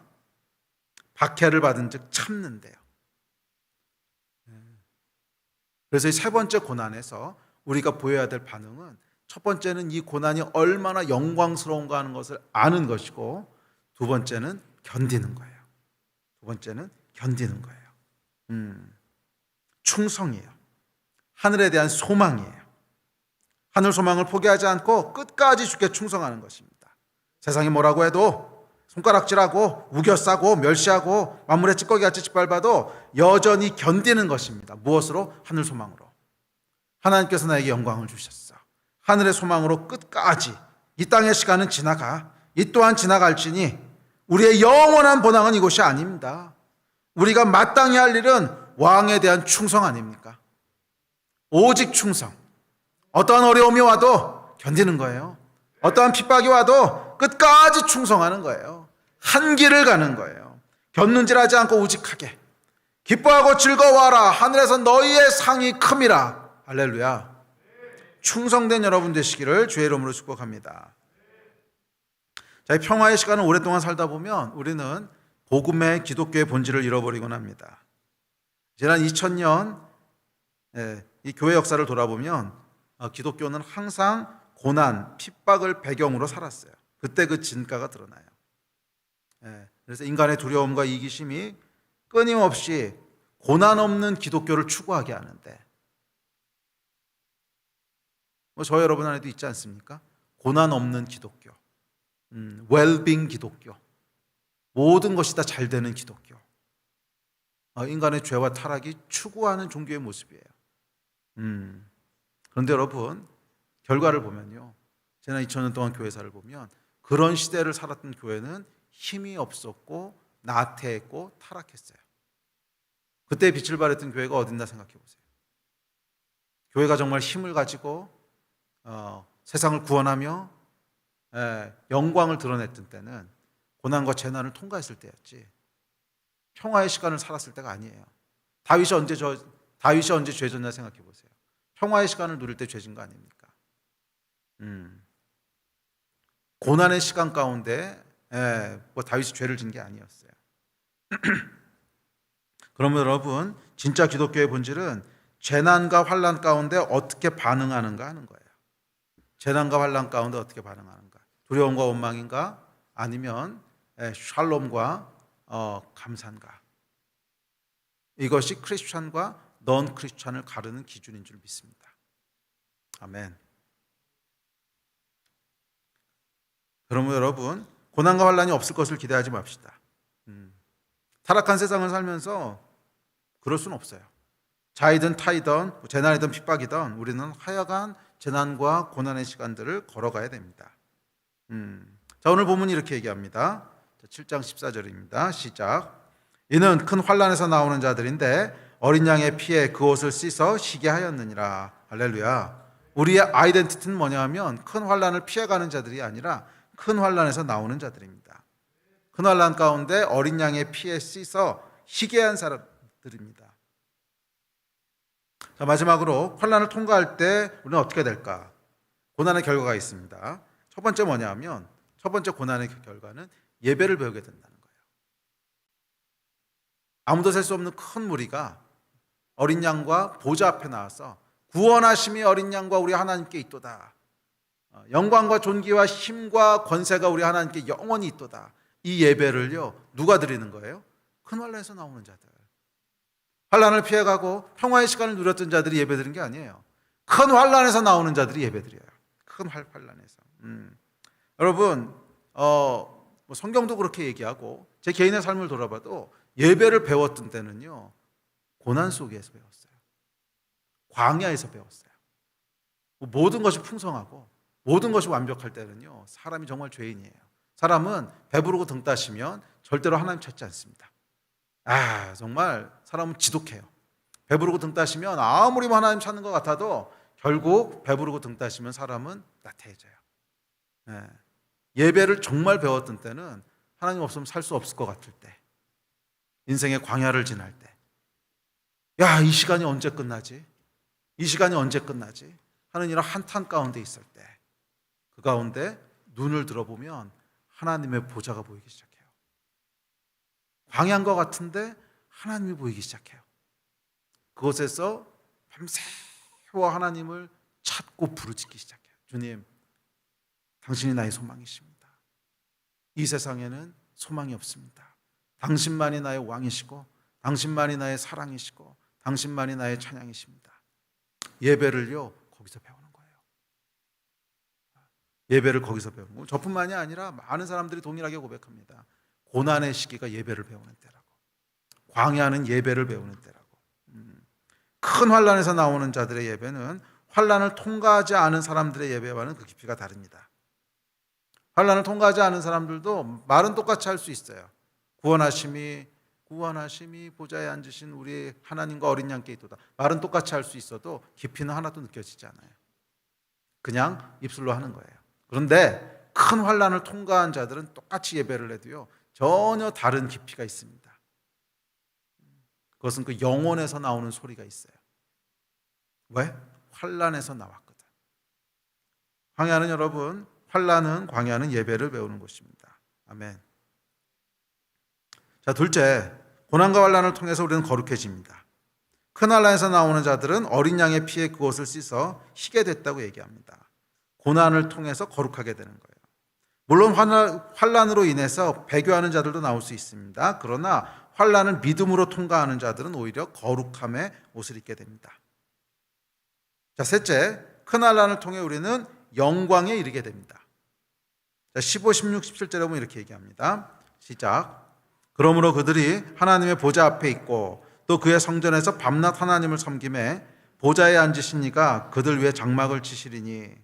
박해를 받은 즉 참는데요. 그래서 이 세 번째 고난에서 우리가 보여야 될 반응은, 첫 번째는 이 고난이 얼마나 영광스러운가 하는 것을 아는 것이고, 두 번째는 견디는 거예요. 두 번째는 견디는 거예요. 충성이에요. 하늘에 대한 소망이에요. 하늘 소망을 포기하지 않고 끝까지 주께 충성하는 것입니다. 세상이 뭐라고 해도, 손가락질하고 우겨싸고 멸시하고 만물의 찌꺼기같이 짓밟아도 여전히 견디는 것입니다. 무엇으로? 하늘 소망으로. 하나님께서 나에게 영광을 주셨어. 하늘의 소망으로 끝까지. 이 땅의 시간은 지나가, 이 또한 지나갈지니 우리의 영원한 본향은 이곳이 아닙니다. 우리가 마땅히 할 일은 왕에 대한 충성 아닙니까? 오직 충성. 어떠한 어려움이 와도 견디는 거예요. 어떠한 핍박이 와도 끝까지 충성하는 거예요. 한 길을 가는 거예요. 곁눈질하지 않고 우직하게. 기뻐하고 즐거워하라. 하늘에서 너희의 상이 큼이라. 할렐루야. 충성된 여러분 되시기를 주의 이름으로 축복합니다. 자, 이 평화의 시간을 오랫동안 살다 보면 우리는 복음의 기독교의 본질을 잃어버리곤 합니다. 지난 2000년 이 교회 역사를 돌아보면 기독교는 항상 고난, 핍박을 배경으로 살았어요. 그때 그 진가가 드러나요. 그래서 인간의 두려움과 이기심이 끊임없이 고난 없는 기독교를 추구하게 하는데, 저 여러분 안에도 있지 않습니까? 고난 없는 기독교, 웰빙 기독교, 모든 것이 다 잘 되는 기독교. 인간의 죄와 타락이 추구하는 종교의 모습이에요. 그런데 여러분, 결과를 보면요, 지난 2000년 동안 교회사를 보면 그런 시대를 살았던 교회는 힘이 없었고 나태했고 타락했어요. 그때 빛을 발했던 교회가 어딨나 생각해 보세요. 교회가 정말 힘을 가지고 세상을 구원하며 영광을 드러냈던 때는 고난과 재난을 통과했을 때였지 평화의 시간을 살았을 때가 아니에요. 다윗이 언제 죄 졌나 생각해 보세요. 평화의 시간을 누릴 때 죄진 거 아닙니까? 고난의 시간 가운데 다윗이 죄를 진 게 아니었어요. 그러면 여러분, 진짜 기독교의 본질은 재난과 환난 가운데 어떻게 반응하는가 하는 거예요. 재난과 환난 가운데 어떻게 반응하는가? 두려움과 원망인가? 아니면 샬롬과 감사인가? 이것이 크리스찬과 넌 크리스찬을 가르는 기준인 줄 믿습니다. 아멘. 그러면 여러분, 고난과 환난이 없을 것을 기대하지 맙시다. 타락한 세상을 살면서 그럴 수는 없어요. 자이든 타이든 재난이든 핍박이든 우리는 하여간 재난과 고난의 시간들을 걸어가야 됩니다. 자, 오늘 본문이 이렇게 얘기합니다. 7장 14절입니다. 시작. 이는 큰 환난에서 나오는 자들인데 어린 양의 피에 그 옷을 씻어 쉬게 하였느니라. 할렐루야. 우리의 아이덴티티는 뭐냐면 큰 환난을 피해가는 자들이 아니라 큰 환난에서 나오는 자들입니다. 큰 환난 가운데 어린 양의 피에 씻어 쉬게 한 사람들입니다. 자, 마지막으로 환난을 통과할 때 우리는 어떻게 될까? 고난의 결과가 있습니다. 첫 번째 뭐냐면 첫 번째 고난의 결과는 예배를 배우게 된다는 거예요. 아무도 셀 수 없는 큰 무리가 어린 양과 보좌 앞에 나와서 구원하심이 어린 양과 우리 하나님께 있도다. 영광과 존귀와 힘과 권세가 우리 하나님께 영원히 있도다. 이 예배를요, 누가 드리는 거예요? 큰 환난에서 나오는 자들. 환난을 피해가고 평화의 시간을 누렸던 자들이 예배드리는 게 아니에요. 큰 환난에서 나오는 자들이 예배드려요. 큰 환난에서. 여러분, 성경도 그렇게 얘기하고 제 개인의 삶을 돌아봐도 예배를 배웠던 때는요, 고난 속에서 배웠어요. 광야에서 배웠어요. 모든 것이 풍성하고 모든 것이 완벽할 때는요, 사람이 정말 죄인이에요. 사람은 배부르고 등 따시면 절대로 하나님 찾지 않습니다. 정말 사람은 지독해요. 배부르고 등 따시면 아무리 하나님 찾는 것 같아도 결국 배부르고 등 따시면 사람은 나태해져요. 예배를 정말 배웠던 때는 하나님 없으면 살 수 없을 것 같을 때, 인생의 광야를 지날 때, 이 시간이 언제 끝나지? 이 시간이 언제 끝나지? 하는 이런 한탄 가운데 있을 때, 그 가운데 눈을 들어보면 하나님의 보좌가 보이기 시작해요. 광야인 것 같은데 하나님이 보이기 시작해요. 그곳에서 밤새워 하나님을 찾고 부르짖기 시작해요. 주님, 당신이 나의 소망이십니다. 이 세상에는 소망이 없습니다. 당신만이 나의 왕이시고 당신만이 나의 사랑이시고 당신만이 나의 찬양이십니다. 예배를요, 거기서 배우는 거예요. 예배를 거기서 배우는 거예요. 저뿐만이 아니라 많은 사람들이 동일하게 고백합니다. 고난의 시기가 예배를 배우는 때라고. 광야는 예배를 배우는 때라고. 큰 환난에서 나오는 자들의 예배는 환난을 통과하지 않은 사람들의 예배와는 그 깊이가 다릅니다. 환난을 통과하지 않은 사람들도 말은 똑같이 할 수 있어요. 구원하심이 보좌에 앉으신 우리 하나님과 어린 양께 있도다. 말은 똑같이 할 수 있어도 깊이는 하나도 느껴지지 않아요. 그냥 입술로 하는 거예요. 그런데 큰 환난을 통과한 자들은 똑같이 예배를 해도요, 전혀 다른 깊이가 있습니다. 그것은 그 영혼에서 나오는 소리가 있어요. 왜? 환난에서 나왔거든. 광야는 여러분, 광야는 예배를 배우는 곳입니다. 아멘. 자, 둘째, 고난과 환난을 통해서 우리는 거룩해집니다. 큰 환난에서 나오는 자들은 어린 양의 피에 그것을 씻어 희게 됐다고 얘기합니다. 고난을 통해서 거룩하게 되는 거예요. 물론 환난으로 인해서 배교하는 자들도 나올 수 있습니다. 그러나 환난을 믿음으로 통과하는 자들은 오히려 거룩함의 옷을 입게 됩니다. 자, 셋째, 큰 환난을 통해 우리는 영광에 이르게 됩니다. 자, 15, 16, 17절에 보면 이렇게 얘기합니다. 시작. 그러므로 그들이 하나님의 보좌 앞에 있고 또 그의 성전에서 밤낮 하나님을 섬김에 보좌에 앉으신 이가 그들 위에 장막을 치시리니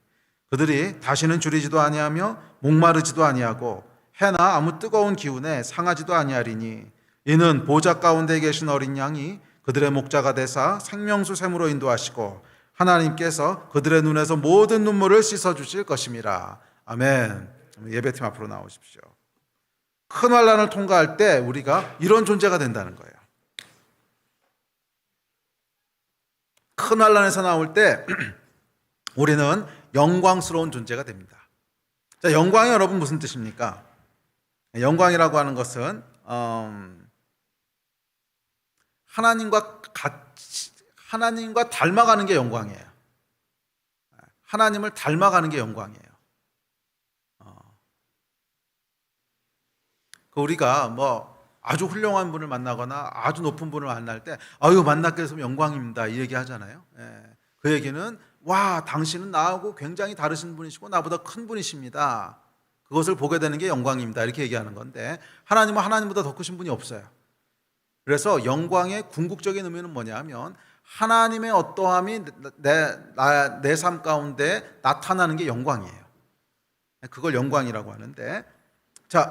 그들이 다시는 줄이지도 아니하며 목마르지도 아니하고 해나 아무 뜨거운 기운에 상하지도 아니하리니 이는 보좌 가운데 계신 어린 양이 그들의 목자가 되사 생명수 샘으로 인도하시고 하나님께서 그들의 눈에서 모든 눈물을 씻어주실 것임이라. 아멘. 예배팀 앞으로 나오십시오. 큰 환난을 통과할 때 우리가 이런 존재가 된다는 거예요. 큰 환난에서 나올 때 우리는 영광스러운 존재가 됩니다. 자, 영광이 여러분 무슨 뜻입니까? 영광이라고 하는 것은 하나님과 닮아가는 게 영광이에요. 하나님을 닮아가는 게 영광이에요. 우리가 뭐 아주 훌륭한 분을 만나거나 아주 높은 분을 만날 때 만나게 돼서 영광입니다 이 얘기 하잖아요. 그 얘기는 와, 당신은 나하고 굉장히 다르신 분이시고 나보다 큰 분이십니다. 그것을 보게 되는 게 영광입니다 이렇게 얘기하는 건데, 하나님은 하나님보다 더 크신 분이 없어요. 그래서 영광의 궁극적인 의미는 뭐냐면 하나님의 어떠함이 내 삶 가운데 나타나는 게 영광이에요. 그걸 영광이라고 하는데, 자,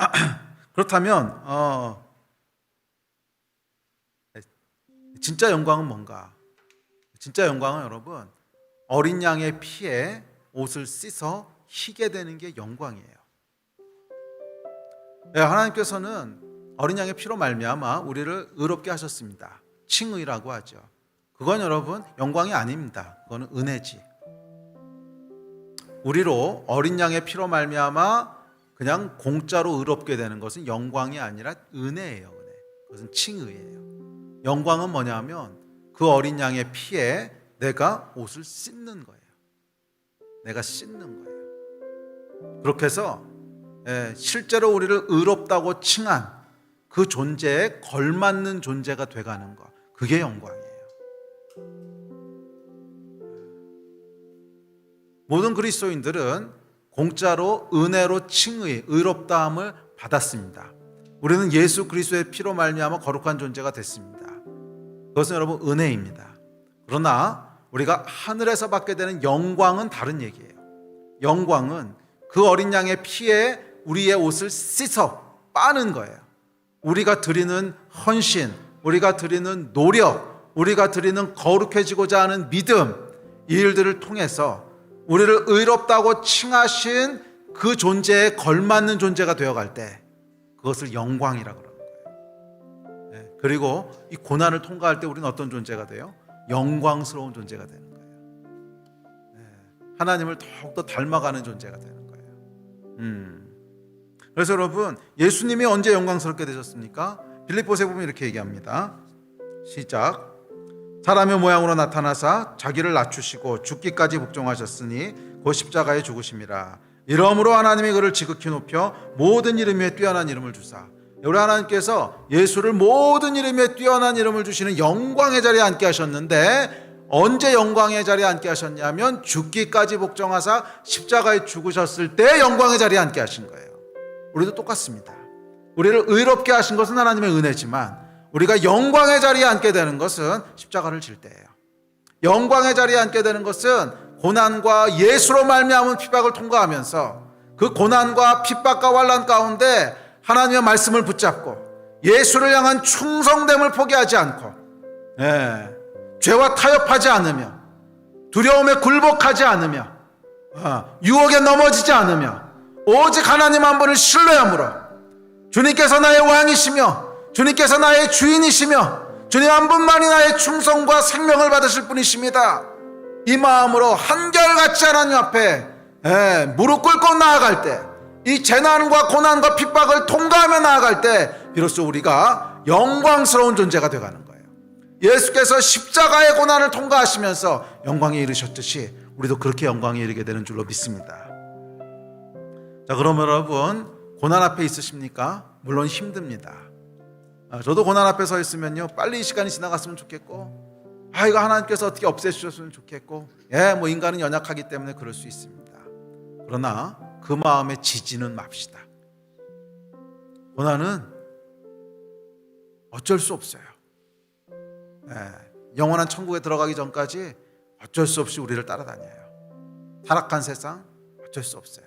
그렇다면 진짜 영광은 뭔가? 진짜 영광은 여러분, 어린 양의 피에 옷을 씻어 희게 되는 게 영광이에요. 하나님께서는 어린 양의 피로 말미암아 우리를 의롭게 하셨습니다. 칭의라고 하죠. 그건 여러분 영광이 아닙니다. 그거는 은혜지. 우리로 어린 양의 피로 말미암아 그냥 공짜로 의롭게 되는 것은 영광이 아니라 은혜예요. 은혜. 그것은 칭의예요. 영광은 뭐냐면 그 어린 양의 피에 내가 옷을 씻는 거예요. 내가 씻는 거예요. 그렇게 해서 실제로 우리를 의롭다고 칭한 그 존재에 걸맞는 존재가 돼가는 것, 그게 영광이에요. 모든 그리스도인들은 공짜로 은혜로 칭의, 의롭다함을 받았습니다. 우리는 예수 그리스도의 피로 말미암아 거룩한 존재가 됐습니다. 그것은 여러분 은혜입니다. 그러나 우리가 하늘에서 받게 되는 영광은 다른 얘기예요. 영광은 그 어린 양의 피에 우리의 옷을 씻어 빠는 거예요. 우리가 드리는 헌신, 우리가 드리는 노력, 우리가 드리는 거룩해지고자 하는 믿음, 이 일들을 통해서 우리를 의롭다고 칭하신 그 존재에 걸맞는 존재가 되어갈 때 그것을 영광이라고 그러는 거예요. 그리고 이 고난을 통과할 때 우리는 어떤 존재가 돼요? 영광스러운 존재가 되는 거예요. 하나님을 더욱더 닮아가는 존재가 되는 거예요. 그래서 여러분, 예수님이 언제 영광스럽게 되셨습니까? 빌립보서에 보면 이렇게 얘기합니다. 시작. 사람의 모양으로 나타나사 자기를 낮추시고 죽기까지 복종하셨으니 곧 십자가에 죽으심이라. 이러므로 하나님이 그를 지극히 높여 모든 이름 위에 뛰어난 이름을 주사. 우리 하나님께서 예수를 모든 이름 위에 뛰어난 이름을 주시는 영광의 자리에 앉게 하셨는데, 언제 영광의 자리에 앉게 하셨냐면 죽기까지 복종하사 십자가에 죽으셨을 때 영광의 자리에 앉게 하신 거예요. 우리도 똑같습니다. 우리를 의롭게 하신 것은 하나님의 은혜지만 우리가 영광의 자리에 앉게 되는 것은 십자가를 질 때예요. 영광의 자리에 앉게 되는 것은 고난과 예수로 말미암은 핍박을 통과하면서 그 고난과 핍박과 환난 가운데 하나님의 말씀을 붙잡고 예수를 향한 충성됨을 포기하지 않고 죄와 타협하지 않으며 두려움에 굴복하지 않으며 유혹에 넘어지지 않으며 오직 하나님 한 분을 신뢰함으로 주님께서 나의 왕이시며 주님께서 나의 주인이시며 주님 한 분만이 나의 충성과 생명을 받으실 분이십니다. 이 마음으로 한결같이 하나님 앞에 무릎 꿇고 나아갈 때, 이 재난과 고난과 핍박을 통과하며 나아갈 때 비로소 우리가 영광스러운 존재가 되어가는 거예요. 예수께서 십자가의 고난을 통과하시면서 영광에 이르셨듯이 우리도 그렇게 영광에 이르게 되는 줄로 믿습니다. 자, 그러면 여러분, 고난 앞에 있으십니까? 물론 힘듭니다. 저도 고난 앞에 서 있으면요, 빨리 이 시간이 지나갔으면 좋겠고, 이거 하나님께서 어떻게 없애주셨으면 좋겠고, 뭐 인간은 연약하기 때문에 그럴 수 있습니다. 그러나 그 마음에 지지는 맙시다. 고난은 어쩔 수 없어요. 영원한 천국에 들어가기 전까지 어쩔 수 없이 우리를 따라다녀요. 타락한 세상 어쩔 수 없어요.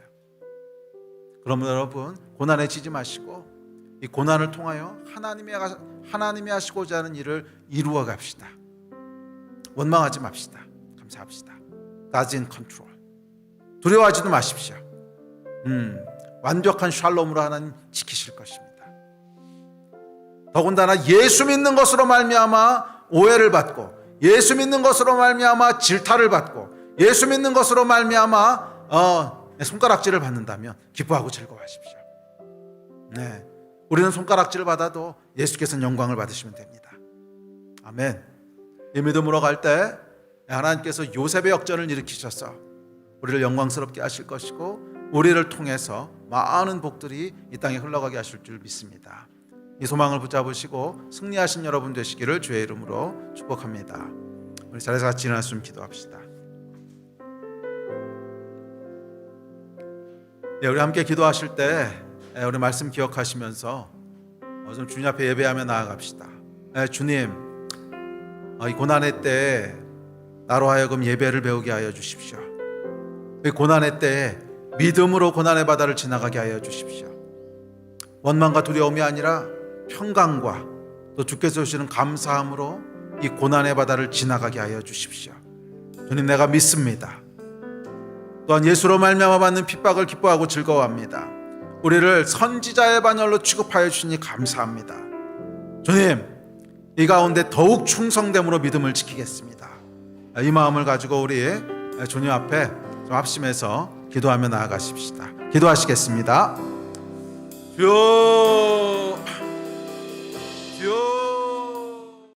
그러면 여러분, 고난에 지지 마시고 이 고난을 통하여 하나님이 하시고자 하는 일을 이루어 갑시다. 원망하지 맙시다. 감사합시다. God's in control. 두려워하지도 마십시오. 완벽한 샬롬으로 하나님 지키실 것입니다. 더군다나 예수 믿는 것으로 말미암아 오해를 받고, 예수 믿는 것으로 말미암아 질타를 받고, 예수 믿는 것으로 말미암아 손가락질을 받는다면 기뻐하고 즐거워하십시오. 네, 우리는 손가락질을 받아도 예수께서는 영광을 받으시면 됩니다. 아멘. 이 믿음으로 갈 때 하나님께서 요셉의 역전을 일으키셔서 우리를 영광스럽게 하실 것이고, 우리를 통해서 많은 복들이 이 땅에 흘러가게 하실 줄 믿습니다. 이 소망을 붙잡으시고 승리하신 여러분 되시기를 주의 이름으로 축복합니다. 우리 자리에서 같이 일어나서 좀 기도합시다. 네, 우리 함께 기도하실 때 우리 말씀 기억하시면서 좀 주님 앞에 예배하며 나아갑시다. 주님, 이 고난의 때 나로 하여금 예배를 배우게 하여 주십시오. 이 고난의 때 믿음으로 고난의 바다를 지나가게 하여 주십시오. 원망과 두려움이 아니라 평강과 또 주께서 주시는 감사함으로 이 고난의 바다를 지나가게 하여 주십시오. 주님, 내가 믿습니다. 또한 예수로 말미암아 받는 핍박을 기뻐하고 즐거워합니다. 우리를 선지자의 반열로 취급하여 주시니 감사합니다. 주님, 이 가운데 더욱 충성됨으로 믿음을 지키겠습니다. 이 마음을 가지고 우리 주님 앞에 좀 합심해서 기도하며 나아가십시다. 기도하시겠습니다. 주여, 주여.